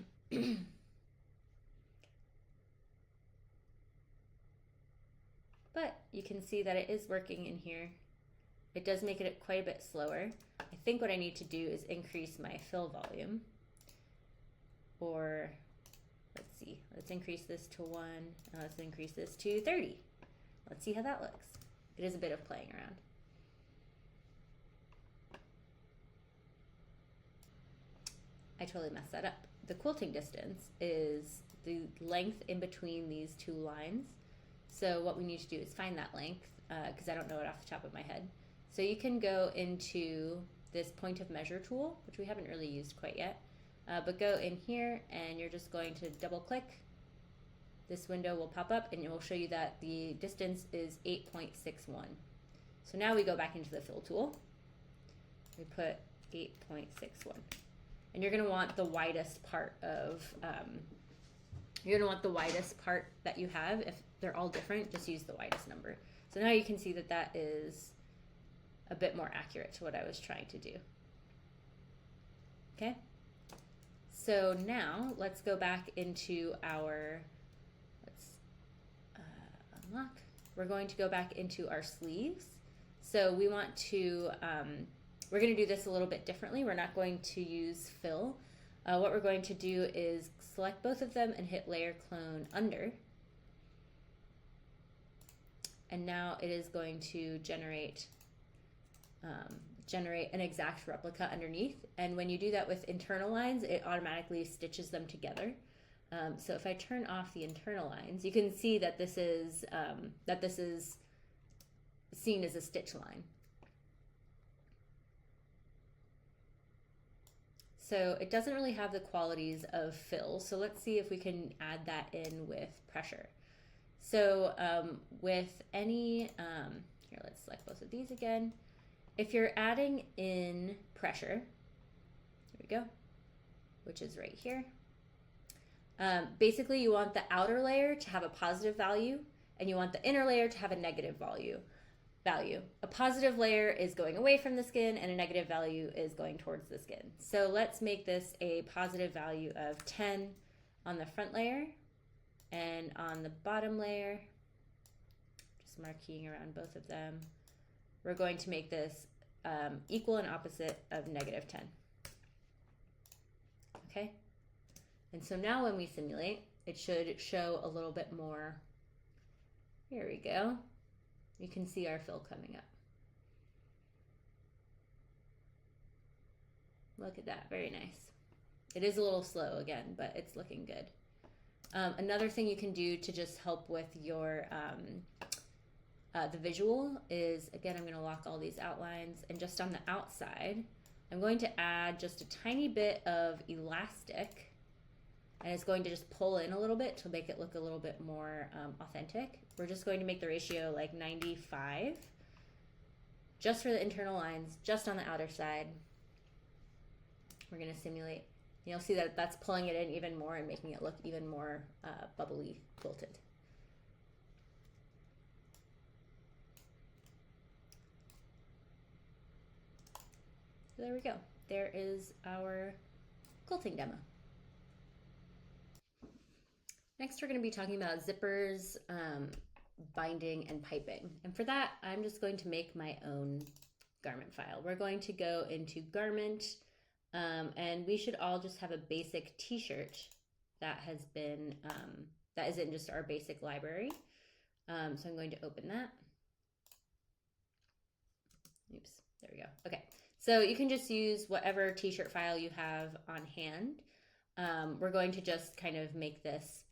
But you can see that it is working in here. It does make it quite a bit slower. I think what I need to do is increase my fill volume. Or, let's see, let's increase this to 1, and let's increase this to 30. Let's see how that looks. It is a bit of playing around. I totally messed that up. The quilting distance is the length in between these 2 lines. So what we need to do is find that length, because I don't know it off the top of my head. So you can go into this point of measure tool, which we haven't really used quite yet, but go in here and you're just going to double click. This window will pop up and it will show you that the distance is 8.61. So now we go back into the fill tool. We put 8.61. And you're going to want the widest part of, you're going to want the widest part that you have. If they're all different, just use the widest number. So now you can see that that is a bit more accurate to what I was trying to do. Okay. So now let's go back into our, let's unlock. We're going to go back into our sleeves. So we want to, we're going to do this a little bit differently. We're not going to use fill. What we're going to do is select both of them and hit layer clone under. And now it is going to generate an exact replica underneath. And when you do that with internal lines, it automatically stitches them together. So if I turn off the internal lines, you can see that this is seen as a stitch line. So it doesn't really have the qualities of fill. So let's see if we can add that in with pressure. So with any, here, let's select both of these again. If you're adding in pressure, here we go, which is right here. Basically, you want the outer layer to have a positive value, and you want the inner layer to have a negative value. A positive layer is going away from the skin, and a negative value is going towards the skin. So let's make this a positive value of 10 on the front layer, and on the bottom layer, just marking around both of them, we're going to make this equal and opposite of negative 10. Okay? And so now when we simulate, it should show a little bit more. Here we go. You can see our fill coming up. Look at that, very nice. It is a little slow again, but it's looking good. Another thing you can do to just help with your the visual is, again, I'm going to lock all these outlines, and just on the outside, I'm going to add just a tiny bit of elastic, and it's going to just pull in a little bit to make it look a little bit more authentic. We're just going to make the ratio like 95, just for the internal lines, just on the outer side. We're going to simulate. You'll see that that's pulling it in even more and making it look even more bubbly quilted. So there we go. There is our quilting demo. Next, we're going to be talking about zippers, binding, and piping. And for that, I'm just going to make my own garment file. We're going to go into garment, and we should all just have a basic t-shirt that has been, that is in just our basic library. So I'm going to open that. Oops, there we go. Okay, so you can just use whatever t-shirt file you have on hand. We're going to just kind of make this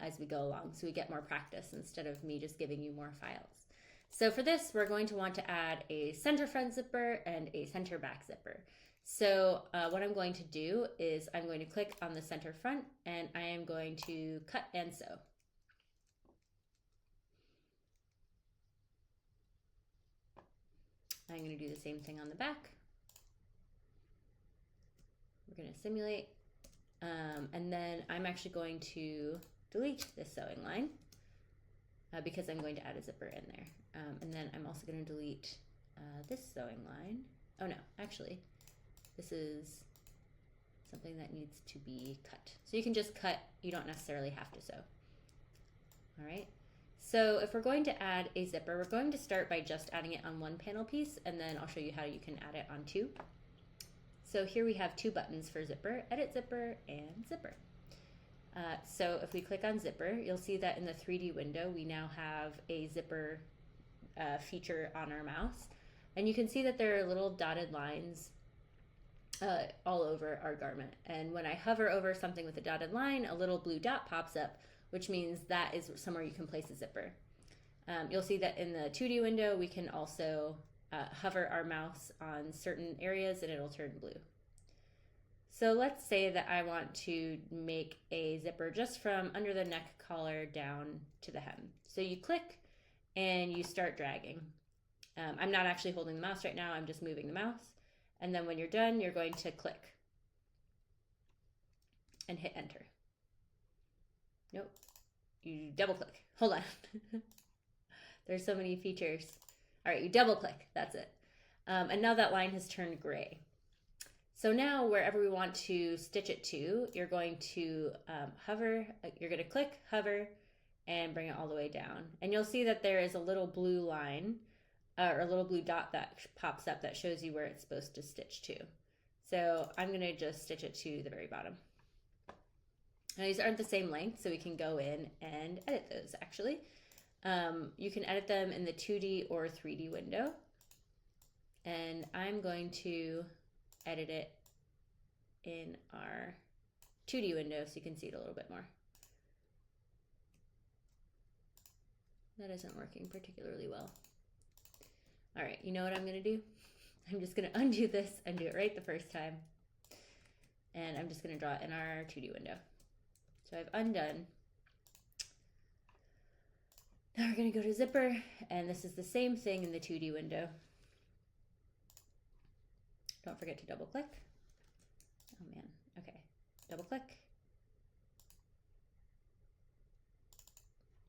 as we go along, so we get more practice instead of me just giving you more files. So for this, we're going to want to add a center front zipper and a center back zipper. So what I'm going to do is I'm going to click on the center front, and I am going to cut and sew. I'm going to do the same thing on the back. We're going to simulate, and then I'm actually going to delete this sewing line because I'm going to add a zipper in there. And then I'm also going to delete this sewing line. Oh no, actually, this is something that needs to be cut. So you can just cut, you don't necessarily have to sew. All right, so if we're going to add a zipper, we're going to start by just adding it on one panel piece, and then I'll show you how you can add it on two. So here we have two buttons for zipper, edit zipper, and zipper. So if we click on zipper, you'll see that in the 3D window, we now have a zipper feature on our mouse. And you can see that there are little dotted lines all over our garment. And when I hover over something with a dotted line, a little blue dot pops up, which means that is somewhere you can place a zipper. You'll see that in the 2D window, we can also hover our mouse on certain areas and it'll turn blue. So let's say that I want to make a zipper just from under the neck collar down to the hem. So you click and you start dragging. I'm not actually holding the mouse right now, I'm just moving the mouse. And then when you're done, you're going to click and hit enter. Nope, you double click, hold on. There's so many features. All right, you double click, that's it. And now that line has turned gray. So now wherever we want to stitch it to, you're going to hover, you're going to click, hover, and bring it all the way down. And you'll see that there is a little blue line, or a little blue dot that pops up that shows you where it's supposed to stitch to. So I'm going to just stitch it to the very bottom. Now these aren't the same length, so we can go in and edit those actually. You can edit them in the 2D or 3D window. And I'm going to edit it in our 2D window so you can see it a little bit more. That isn't working particularly well. All right, you know what I'm gonna do? I'm just gonna undo this and do it right the first time. And I'm just gonna draw it in our 2D window. So I've undone. Now we're gonna go to zipper, and this is the same thing in the 2D window. Don't forget to double click. Oh man, okay. Double click.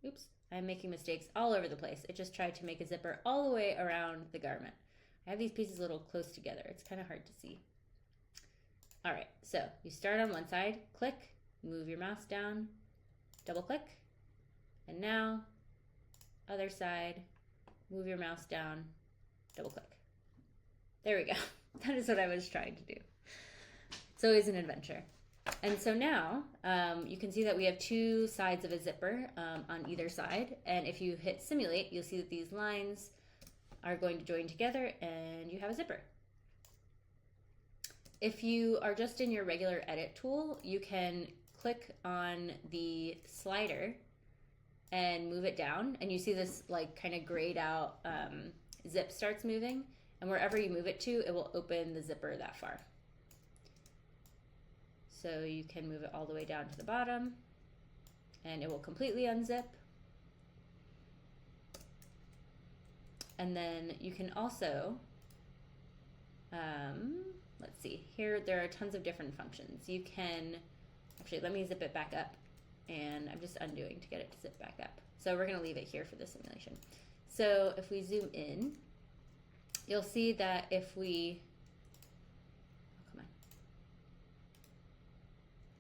oops, I'm making mistakes all over the place. It just tried to make a zipper all the way around the garment. I have these pieces a little close together. It's kind of hard to see. All right, so you start on one side, click, move your mouse down, double click, and now other side, move your mouse down, double click. There we go. That is what I was trying to do. It's always an adventure. And so now you can see that we have two sides of a zipper on either side. And if you hit simulate, you'll see that these lines are going to join together and you have a zipper. If you are just in your regular edit tool, you can click on the slider and move it down, and you see this like kind of grayed out zip starts moving, and wherever you move it to, it will open the zipper that far. So you can move it all the way down to the bottom and it will completely unzip. And then you can also, let's see, here there are tons of different functions. You can, actually let me zip it back up, and I'm just undoing to get it to zip back up. So we're gonna leave it here for the simulation. So if we zoom in, you'll see that if we,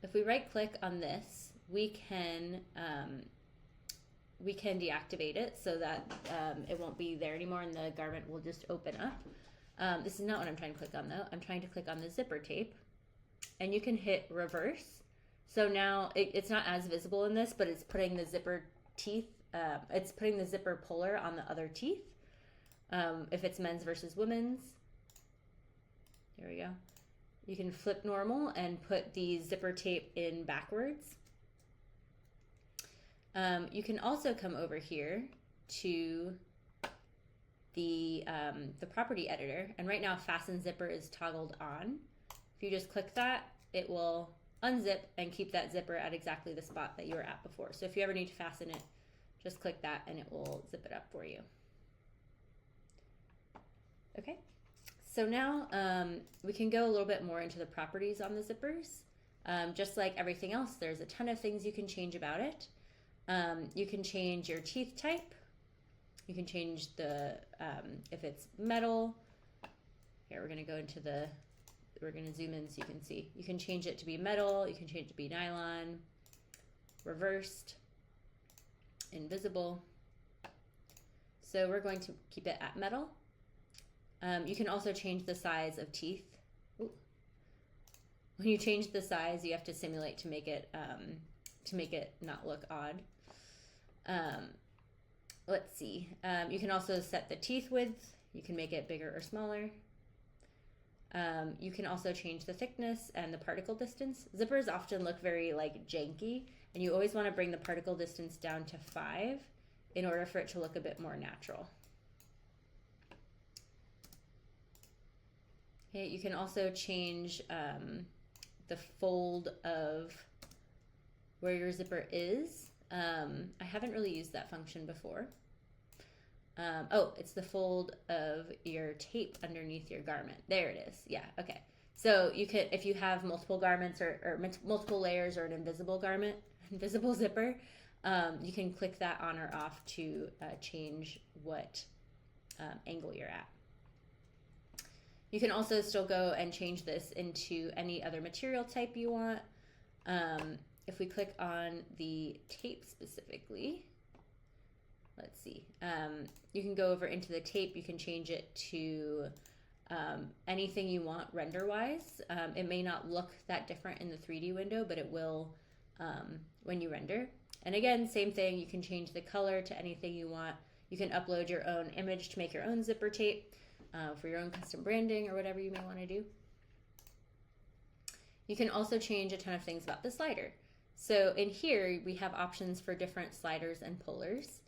if we right click on this, we can deactivate it so that it won't be there anymore and the garment will just open up. This is not what I'm trying to click on though. I'm trying to click on the zipper tape, and you can hit reverse. So now it's not as visible in this, but it's putting the zipper teeth, it's putting the zipper puller on the other teeth. If it's men's versus women's, there we go. You can flip normal and put the zipper tape in backwards. You can also come over here to the property editor, and right now fasten zipper is toggled on. If you just click that, it will unzip and keep that zipper at exactly the spot that you were at before. So if you ever need to fasten it, just click that and it will zip it up for you. Okay. So now we can go a little bit more into the properties on the zippers. Just like everything else, there's a ton of things you can change about it. You can change your teeth type. You can change the, if it's metal. Here, we're gonna go into the, we're gonna zoom in so you can see. You can change it to be metal, you can change it to be nylon, reversed, invisible. So we're going to keep it at metal. You can also change the size of teeth. Ooh. When you change the size, you have to simulate to make it not look odd. Let's see. You can also set the teeth width. You can make it bigger or smaller. You can also change the thickness and the particle distance. Zippers often look very like janky, and you always want to bring the particle distance down to 5 in order for it to look a bit more natural. Okay, you can also change the fold of where your zipper is. I haven't really used that function before. Oh, it's the fold of your tape underneath your garment. There it is. Yeah, okay. So you could, if you have multiple garments or multiple layers or an invisible garment, invisible zipper, you can click that on or off to change what angle you're at. You can also still go and change this into any other material type you want. If we click on the tape specifically, let's see, you can go over into the tape. You can change it to anything you want render-wise. It may not look that different in the 3D window, but it will when you render. And again, same thing, you can change the color to anything you want. You can upload your own image to make your own zipper tape. For your own custom branding or whatever you may want to do. You can also change a ton of things about the slider. So in here, we have options for different sliders and pullers.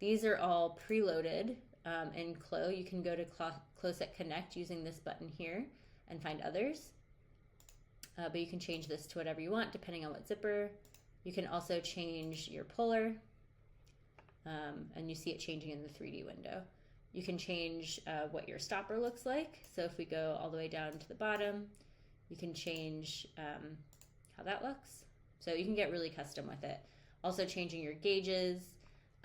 These are all preloaded in CLO. You can go to CLOset Connect using this button here and find others. But you can change this to whatever you want depending on what zipper. You can also change your puller, and you see it changing in the 3D window. You can change what your stopper looks like. So if we go all the way down to the bottom, you can change how that looks. So you can get really custom with it. Also changing your gauges.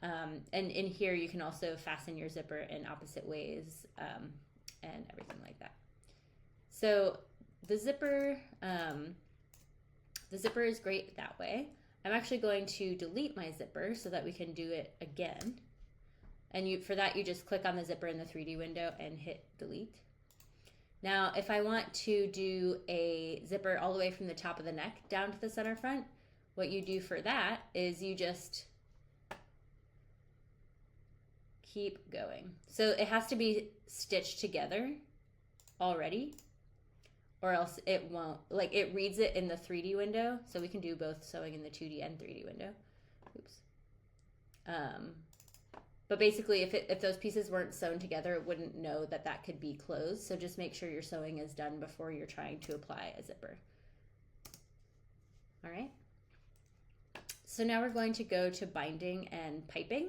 And in here, you can also fasten your zipper in opposite ways and everything like that. So the zipper is great that way. I'm actually going to delete my zipper so that we can do it again. And for that, you just click on the zipper in the 3D window and hit delete. Now, if I want to do a zipper all the way from the top of the neck down to the center front, what you do for that is you just keep going. So it has to be stitched together already, or else it won't, like it reads it in the 3D window. So we can do both sewing in the 2D and 3D window. Oops. But basically, if those pieces weren't sewn together, it wouldn't know that that could be closed. So just make sure your sewing is done before you're trying to apply a zipper. All right. So now we're going to go to binding and piping.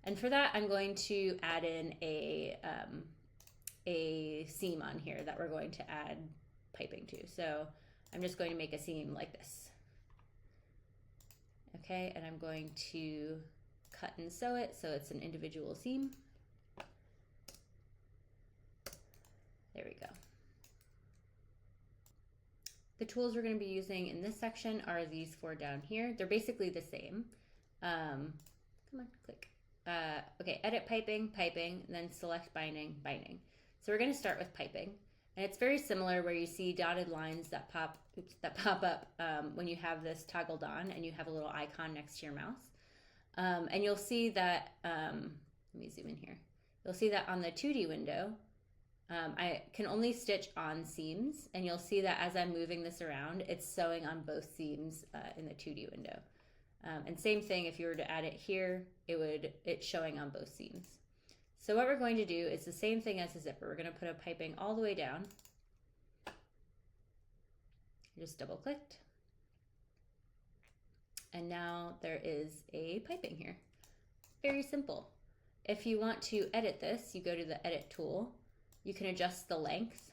And for that, I'm going to add in a seam on here that we're going to add piping to. So I'm just going to make a seam like this. Okay, and I'm going to cut and sew it so it's an individual seam. There we go. The tools we're going to be using in this section are these four down here. They're basically the same. Come on, click. Okay, edit piping, piping, and then select binding, binding. So we're going to start with piping. And it's very similar where you see dotted lines that pop up when you have this toggled on and you have a little icon next to your mouse. And you'll see that, let me zoom in here. You'll see that on the 2D window, I can only stitch on seams, and you'll see that as I'm moving this around, it's sewing on both seams in the 2D window. And same thing, if you were to add it here, it's showing on both seams. So what we're going to do is the same thing as a zipper. We're going to put a piping all the way down. Just double clicked. And now there is a piping here. Very simple. If you want to edit this, you go to the edit tool. You can adjust the length.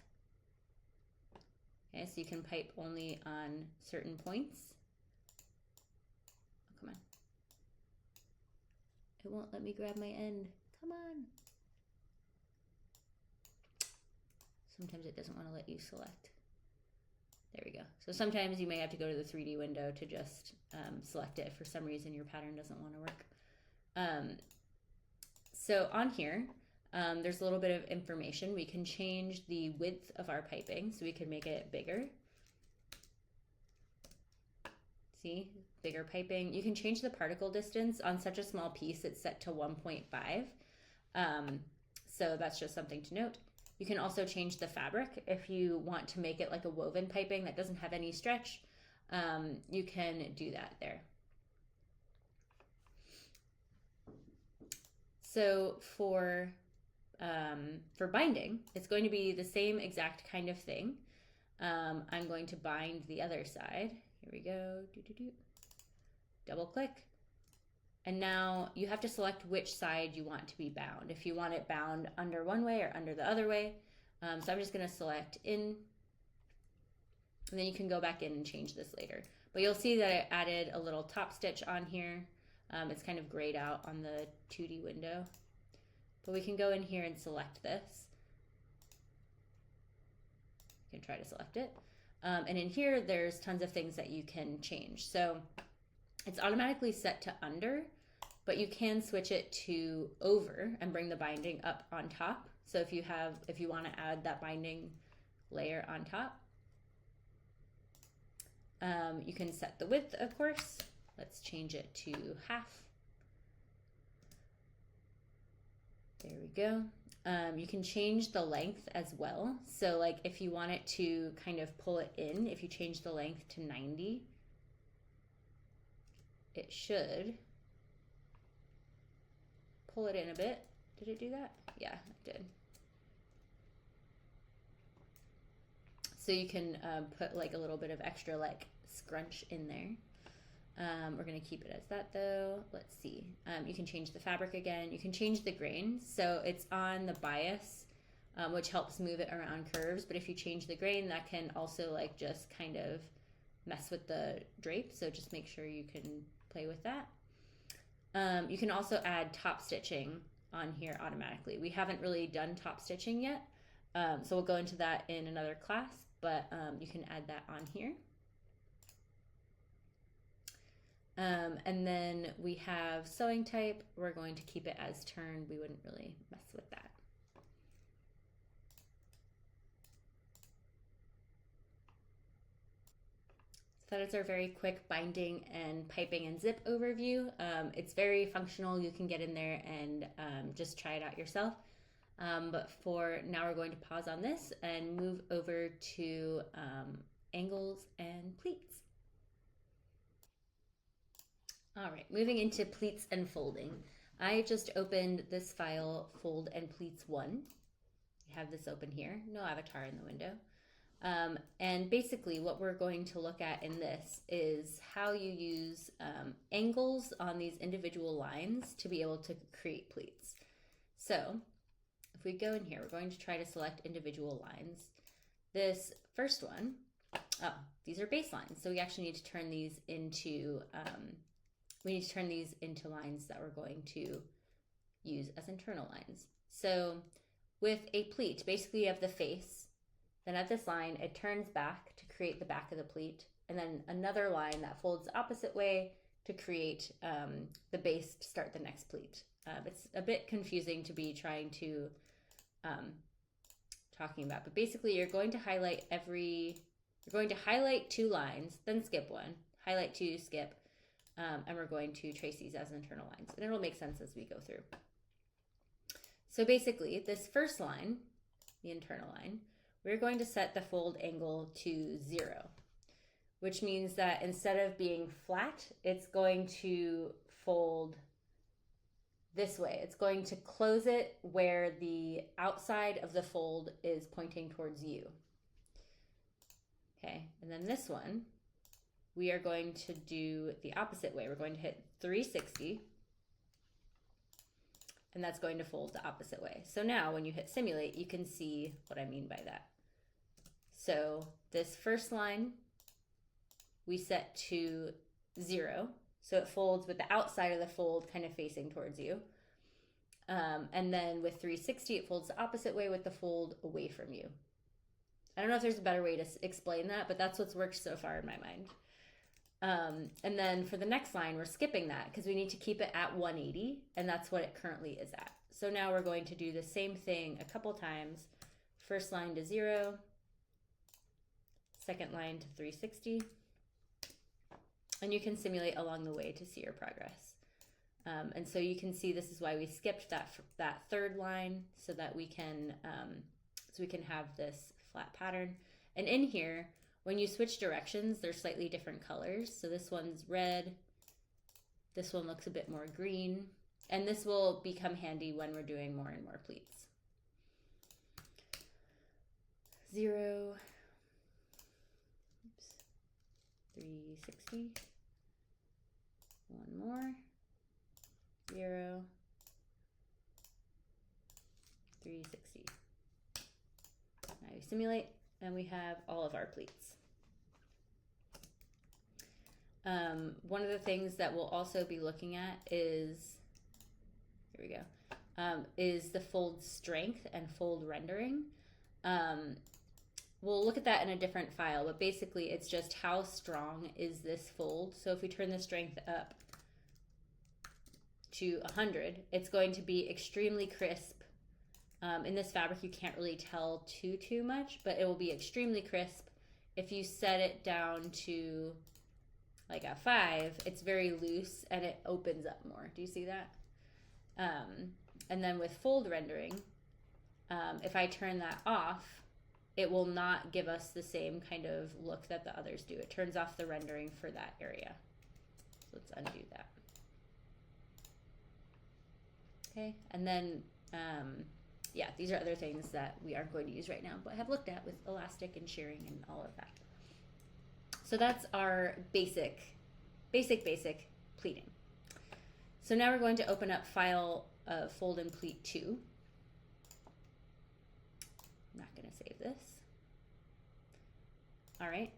Okay, so you can pipe only on certain points. Oh, come on. It won't let me grab my end. Come on. Sometimes it doesn't want to let you select. There we go. So sometimes you may have to go to the 3D window to just select it if for some reason your pattern doesn't want to work. So on here, there's a little bit of information. We can change the width of our piping, so we can make it bigger. See, bigger piping. You can change the particle distance. On such a small piece, it's set to 1.5. So that's just something to note. You can also change the fabric if you want to make it like a woven piping that doesn't have any stretch. You can do that there. So for binding, it's going to be the same exact kind of thing. I'm going to bind the other side. Here we go. Double click. And now you have to select which side you want to be bound. If you want it bound under one way or under the other way. So I'm just going to select in, and then you can go back in and change this later. But you'll see that I added a little top stitch on here. It's kind of grayed out on the 2D window. But we can go in here and select this. You can try to select it. And in here, there's tons of things that you can change. So it's automatically set to under, but you can switch it to over and bring the binding up on top. So if you want to add that binding layer on top, you can set the width, of course. Let's change it to half. There we go. You can change the length as well. So like if you want it to kind of pull it in, if you change the length to 90, it should pull it in a bit. Did it do that? Yeah, it did. So you can put like a little bit of extra like scrunch in there. We're going to keep it as that though. Let's see. You can change the fabric again. You can change the grain. So it's on the bias, which helps move it around curves. But if you change the grain, that can also like just kind of mess with the drape. So just make sure you can play with that. You can also add top stitching on here automatically. We haven't really done top stitching yet, so we'll go into that in another class, but you can add that on here. And then we have sewing type. We're going to keep it as turned. We wouldn't really mess with that. So that is our very quick binding and piping and zip overview. It's very functional. You can get in there and just try it out yourself. But for now, we're going to pause on this and move over to angles and pleats. All right, moving into pleats and folding. I just opened this file, Fold and Pleats 1. I have this open here, no avatar in the window. And basically what we're going to look at in this is how you use angles on these individual lines to be able to create pleats. So if we go in here, we're going to try to select individual lines. This first one, these are baselines. So we actually need to turn these into lines that we're going to use as internal lines. So with a pleat, basically you have the face, then at this line, it turns back to create the back of the pleat, and then another line that folds the opposite way to create the base to start the next pleat. It's a bit confusing to be trying to talking about, but basically you're going to highlight two lines, then skip one, highlight two, skip, and we're going to trace these as internal lines, and it'll make sense as we go through. So basically, this first line, the internal line, we're going to set the fold angle to 0, which means that instead of being flat, it's going to fold this way. It's going to close it where the outside of the fold is pointing towards you. Okay, and then this one, we are going to do the opposite way. We're going to hit 360, and that's going to fold the opposite way. So now when you hit simulate, you can see what I mean by that. So this first line, we set to 0. So it folds with the outside of the fold kind of facing towards you. And then with 360, it folds the opposite way with the fold away from you. I don't know if there's a better way to explain that, but that's what's worked so far in my mind. And then for the next line, we're skipping that because we need to keep it at 180, and that's what it currently is at. So now we're going to do the same thing a couple times. First line to 0, second line to 360, and you can simulate along the way to see your progress. And so you can see this is why we skipped that third line so that we can have this flat pattern. And in here, when you switch directions, they're slightly different colors. So this one's red, this one looks a bit more green, and this will become handy when we're doing more and more pleats. 0, 360, one more, 0, 360. Now we simulate, and we have all of our pleats. One of the things that we'll also be looking at is, here we go, is the fold strength and fold rendering. We'll look at that in a different file, but basically it's just how strong is this fold. So if we turn the strength up to 100, it's going to be extremely crisp. In this fabric, you can't really tell too much, but it will be extremely crisp. If you set it down to like a 5, it's very loose and it opens up more. Do you see that? And then with fold rendering, if I turn that off, it will not give us the same kind of look that the others do. It turns off the rendering for that area. So let's undo that. Okay, and then, yeah, these are other things that we aren't going to use right now, but have looked at with elastic and shearing and all of that. So that's our basic pleating. So now we're going to open up file fold and pleat 2. I'm not going to save this. All right.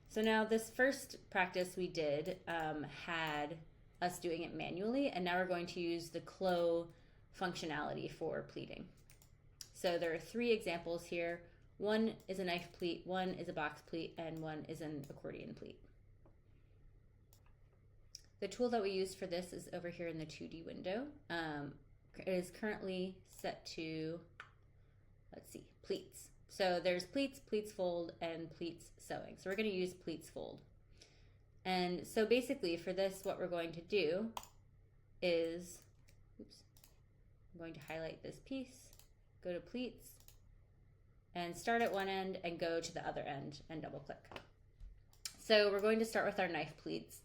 So now this first practice we did had us doing it manually, and now we're going to use the CLO functionality for pleating. So there are 3 examples here. One is a knife pleat, one is a box pleat, and one is an accordion pleat. The tool that we used for this is over here in the 2D window. It is currently set to, let's see, pleats. So there's pleats, pleats fold, and pleats sewing. So we're going to use pleats fold. And so basically for this, what we're going to do is, oops, I'm going to highlight this piece, go to pleats, and start at one end and go to the other end and double click. So we're going to start with our knife pleats.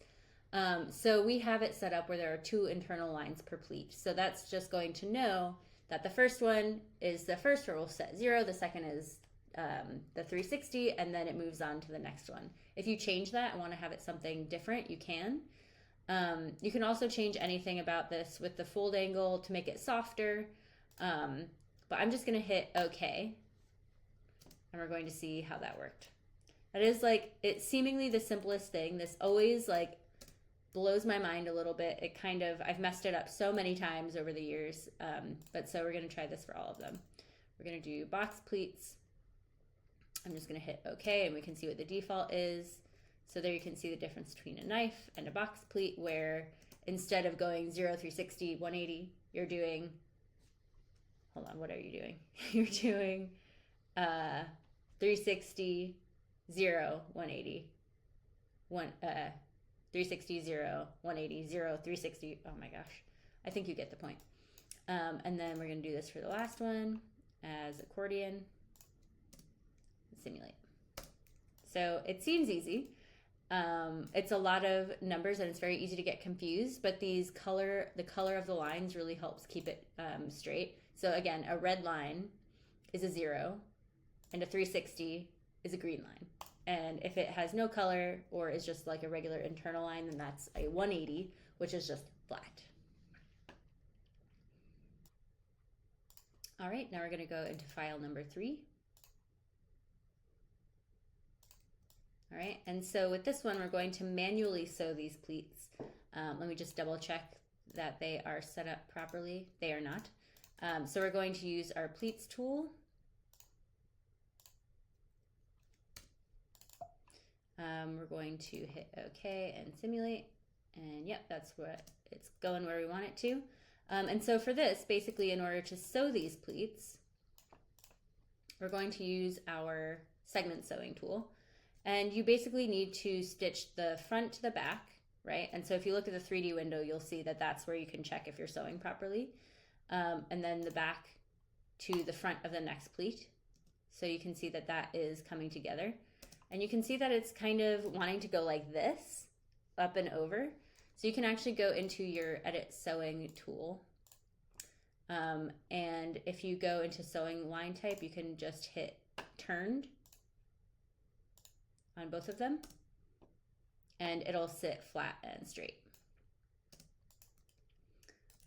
So we have it set up where there are 2 internal lines per pleat. So that's just going to know that the first one is the first where we'll set 0, the second is the 360, and then it moves on to the next one. If you change that and want to have it something different, you can. You can also change anything about this with the fold angle to make it softer. But I'm just going to hit OK, and we're going to see how that worked. That is like, it's seemingly the simplest thing. This always like blows my mind a little bit. It kind of, I've messed it up so many times over the years. But so we're going to try this for all of them. We're going to do box pleats. I'm just going to hit OK, and we can see what the default is. So there you can see the difference between a knife and a box pleat, where instead of going 0, 360, 180, you're doing, hold on, what are you doing? You're doing 360, 0, 180, 360, 0, 180, 0, 360. Oh my gosh. I think you get the point. And then we're going to do this for the last one as accordion. Simulate. So it seems easy. It's a lot of numbers and it's very easy to get confused, but the color of the lines really helps keep it straight. So again, a red line is a 0 and a 360 is a green line. And if it has no color or is just like a regular internal line, then that's a 180, which is just flat. All right, now we're going to go into file number 3. All right, and so with this one, we're going to manually sew these pleats. Let me just double check that they are set up properly. They are not. So we're going to use our pleats tool. We're going to hit OK and simulate. And yep, that's what it's going where we want it to. And so for this, basically in order to sew these pleats, we're going to use our segment sewing tool. And you basically need to stitch the front to the back, right? And so if you look at the 3D window, you'll see that that's where you can check if you're sewing properly. And then the back to the front of the next pleat. So you can see that that is coming together. And you can see that it's kind of wanting to go like this, up and over. So you can actually go into your edit sewing tool. And if you go into sewing line type, you can just hit turned on both of them, and it'll sit flat and straight.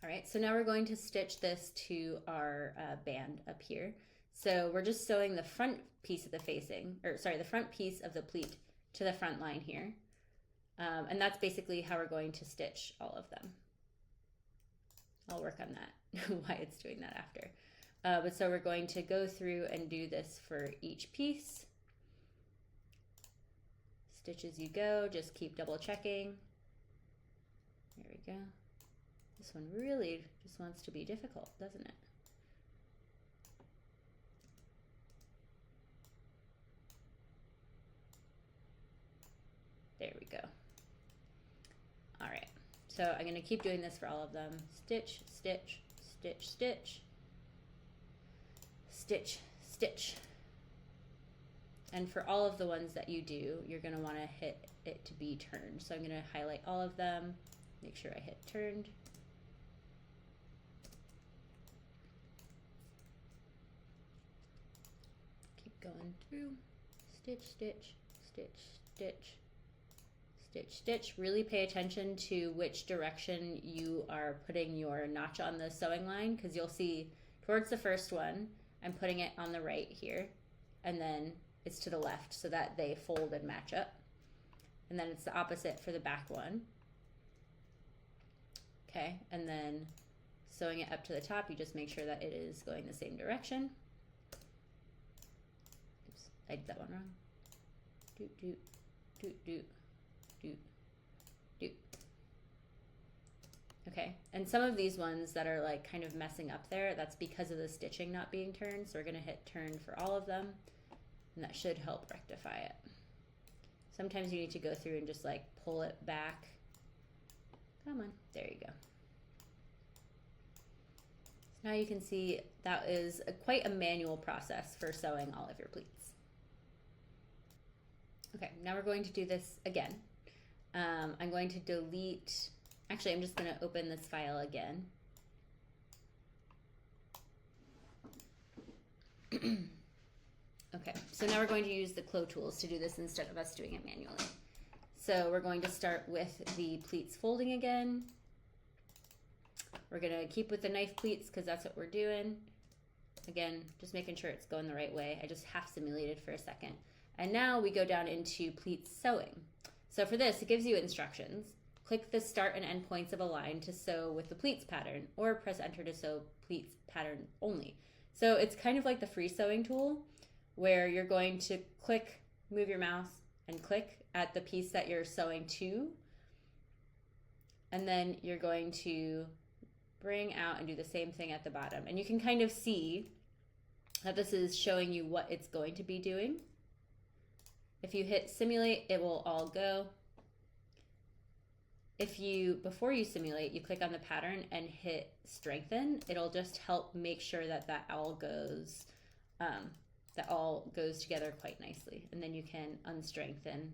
All right, so now we're going to stitch this to our band up here. So we're just sewing the front piece of the facing, or sorry, the front piece of the pleat to the front line here. And that's basically how we're going to stitch all of them. I'll work on that, why it's doing that after. But so we're going to go through and do this for each piece. Stitch as you go, just keep double checking. There we go. This one really just wants to be difficult, doesn't it? There we go. All right, so I'm gonna keep doing this for all of them. Stitch, stitch, stitch, stitch, stitch, stitch. And for all of the ones that you do, you're going to want to hit it to be turned. So I'm going to highlight all of them, make sure I hit turned. Keep going through. Stitch, stitch, stitch, stitch, stitch, stitch. Really pay attention to which direction you are putting your notch on the sewing line, because you'll see towards the first one, I'm putting it on the right here, and then it's to the left so that they fold and match up. And then it's the opposite for the back one. Okay, and then sewing it up to the top, you just make sure that it is going the same direction. Oops, I did that one wrong. Doot, doot, doot, doot, doot, doot. Okay, and some of these ones that are like kind of messing up there, that's because of the stitching not being turned. So we're gonna hit turn for all of them, and that should help rectify it. Sometimes you need to go through and just like pull it back. Come on, there you go. So now you can see that is quite a manual process for sewing all of your pleats. Okay, now we're going to do this again. I'm going to delete, actually I'm just going to open this file again. Okay, so now we're going to use the CLO tools to do this instead of us doing it manually. So we're going to start with the pleats folding again. We're going to keep with the knife pleats because that's what we're doing. Again, just making sure it's going the right way. I just half simulated for a second. And now we go down into pleats sewing. So for this, it gives you instructions. Click the start and end points of a line to sew with the pleats pattern, or press enter to sew pleats pattern only. So it's kind of like the free sewing tool, where you're going to click, move your mouse, and click at the piece that you're sewing to. And then you're going to bring out and do the same thing at the bottom. And you can kind of see that this is showing you what it's going to be doing. If you hit simulate, it will all go. If you, before you simulate, you click on the pattern and hit strengthen, it'll just help make sure that that all goes together quite nicely. And then you can unstrengthen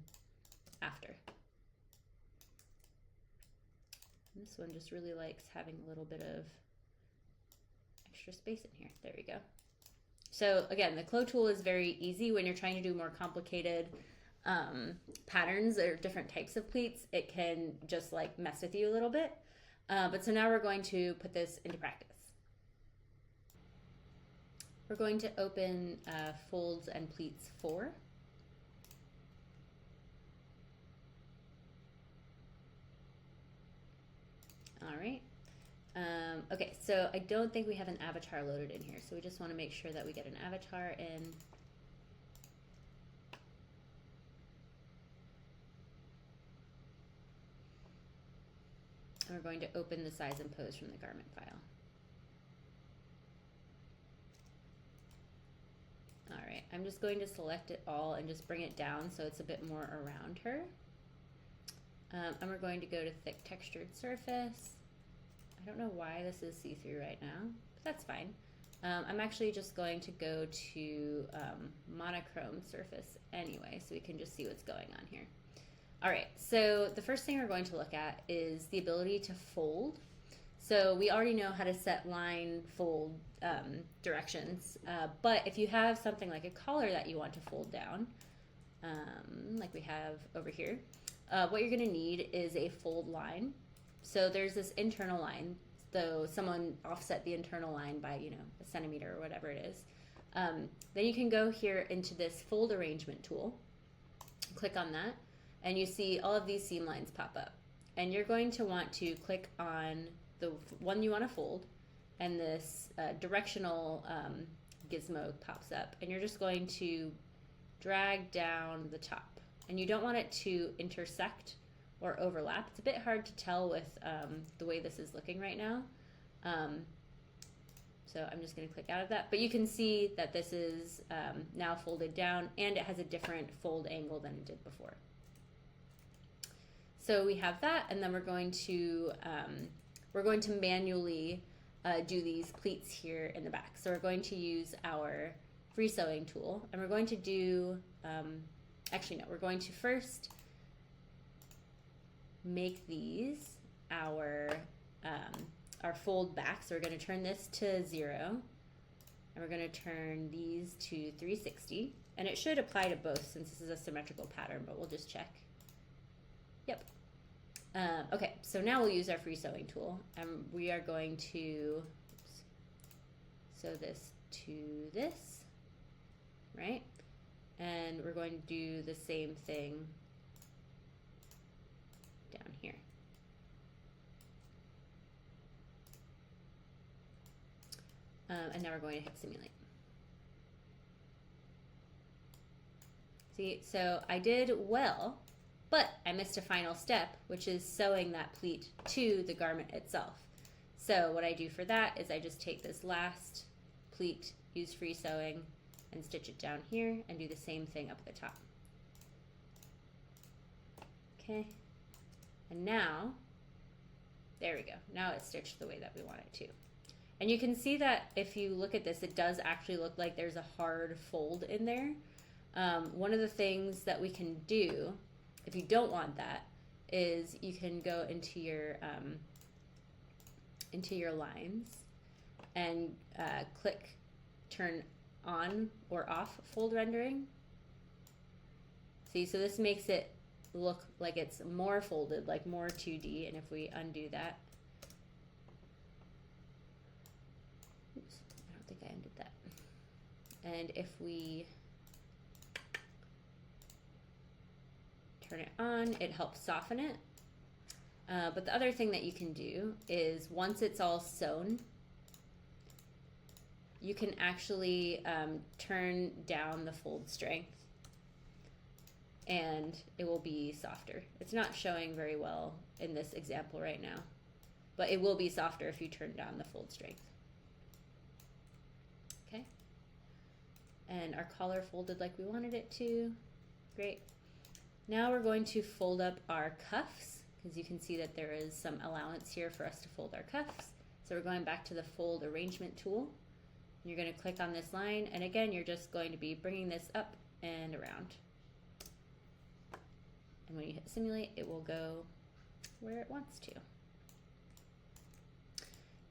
after. This one just really likes having a little bit of extra space in here. There we go. So again, the CLO tool is very easy when you're trying to do more complicated patterns or different types of pleats. It can just like mess with you a little bit. But so now we're going to put this into practice. We're going to open Folds and Pleats 4. All right. Okay, so I don't think we have an avatar loaded in here, so we just want to make sure that we get an avatar in. And we're going to open the size and pose from the garment file. All right, I'm just going to select it all and just bring it down so it's a bit more around her. And we're going to go to thick textured surface. I don't know why this is see-through right now, but that's fine. I'm actually just going to go to monochrome surface anyway, so we can just see what's going on here. All right, so the first thing we're going to look at is the ability to fold. So we already know how to set line fold directions, but if you have something like a collar that you want to fold down, like we have over here, what you're gonna need is a fold line. So there's this internal line, so someone offset the internal line by, you know, a centimeter or whatever it is. Then you can go here into this fold arrangement tool, click on that, and you see all of these seam lines pop up. And you're going to want to click on the one you want to fold, and this directional gizmo pops up, and you're just going to drag down the top. And you don't want it to intersect or overlap. It's a bit hard to tell with the way this is looking right now. So I'm just going to click out of that. But you can see that this is now folded down, and it has a different fold angle than it did before. So we have that, and then we're going to manually do these pleats here in the back. So we're going to use our free sewing tool, and we're going to do, actually no, we're going to first make these our fold back. So we're going to turn this to 0, and we're going to turn these to 360, and it should apply to both since this is a symmetrical pattern, but we'll just check. Yep. Okay, so now we'll use our free sewing tool, and we are going to sew this to this, right? And we're going to do the same thing down here. And now we're going to hit simulate. See, so I did well, but I missed a final step, which is sewing that pleat to the garment itself. So what I do for that is I just take this last pleat, use free sewing, and stitch it down here and do the same thing up at the top. Okay, and now, there we go. Now it's stitched the way that we want it to. And you can see that if you look at this, it does actually look like there's a hard fold in there. One of the things that we can do, if you don't want that, is you can go into your lines and click turn on or off fold rendering. See, so this makes it look like it's more folded, like more 2D, and if we undo that, oops, I don't think I undid that. And if we turn it on, it helps soften it. But the other thing that you can do is once it's all sewn, you can actually turn down the fold strength and it will be softer. It's not showing very well in this example right now, but it will be softer if you turn down the fold strength. Okay, and our collar folded like we wanted it to. Great. Now we're going to fold up our cuffs, because you can see that there is some allowance here for us to fold our cuffs. So we're going back to the fold arrangement tool. You're going to click on this line, and again you're just going to be bringing this up and around. And when you hit simulate, it will go where it wants to.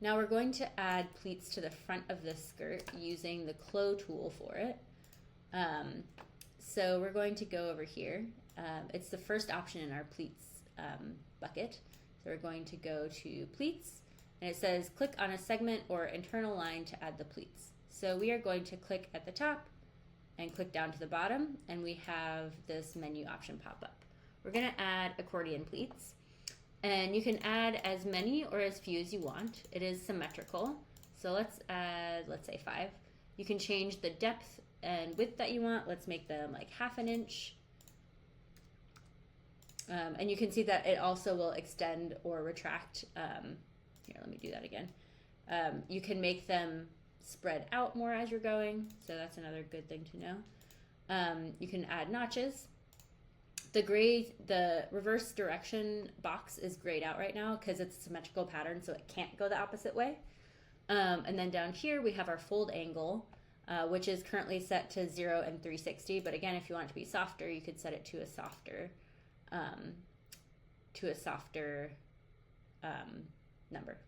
Now we're going to add pleats to the front of this skirt using the CLO tool for it. So we're going to go over here. It's the first option in our pleats bucket. So we're going to go to pleats, and it says click on a segment or internal line to add the pleats. So we are going to click at the top and click down to the bottom, and we have this menu option pop up. We're going to add accordion pleats, and you can add as many or as few as you want. It is symmetrical, so let's add, let's say 5. You can change the depth and width that you want. Let's make them like 1/2 inch. And you can see that it also will extend or retract. Here, let me do that again. You can make them spread out more as you're going, so that's another good thing to know. You can add notches. The reverse direction box is grayed out right now because it's a symmetrical pattern, so it can't go the opposite way. And then down here we have our fold angle, which is currently set to 0 and 360. But again, if you want it to be softer, you could set it to a softer number.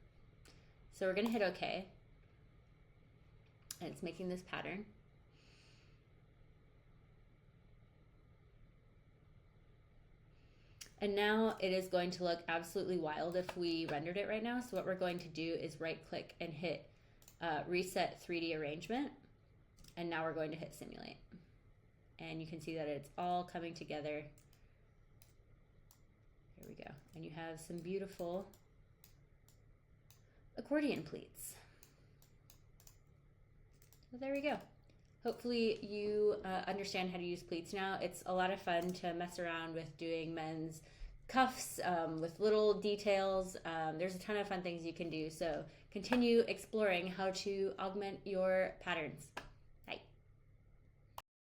So we're going to hit OK, and it's making this pattern. And now it is going to look absolutely wild if we rendered it right now. So what we're going to do is right click and hit reset 3D arrangement. And now we're going to hit simulate. And you can see that it's all coming together. Here we go. And you have some beautiful accordion pleats. So there we go. Hopefully you understand how to use pleats now. It's a lot of fun to mess around with doing men's cuffs with little details. There's a ton of fun things you can do. So continue exploring how to augment your patterns.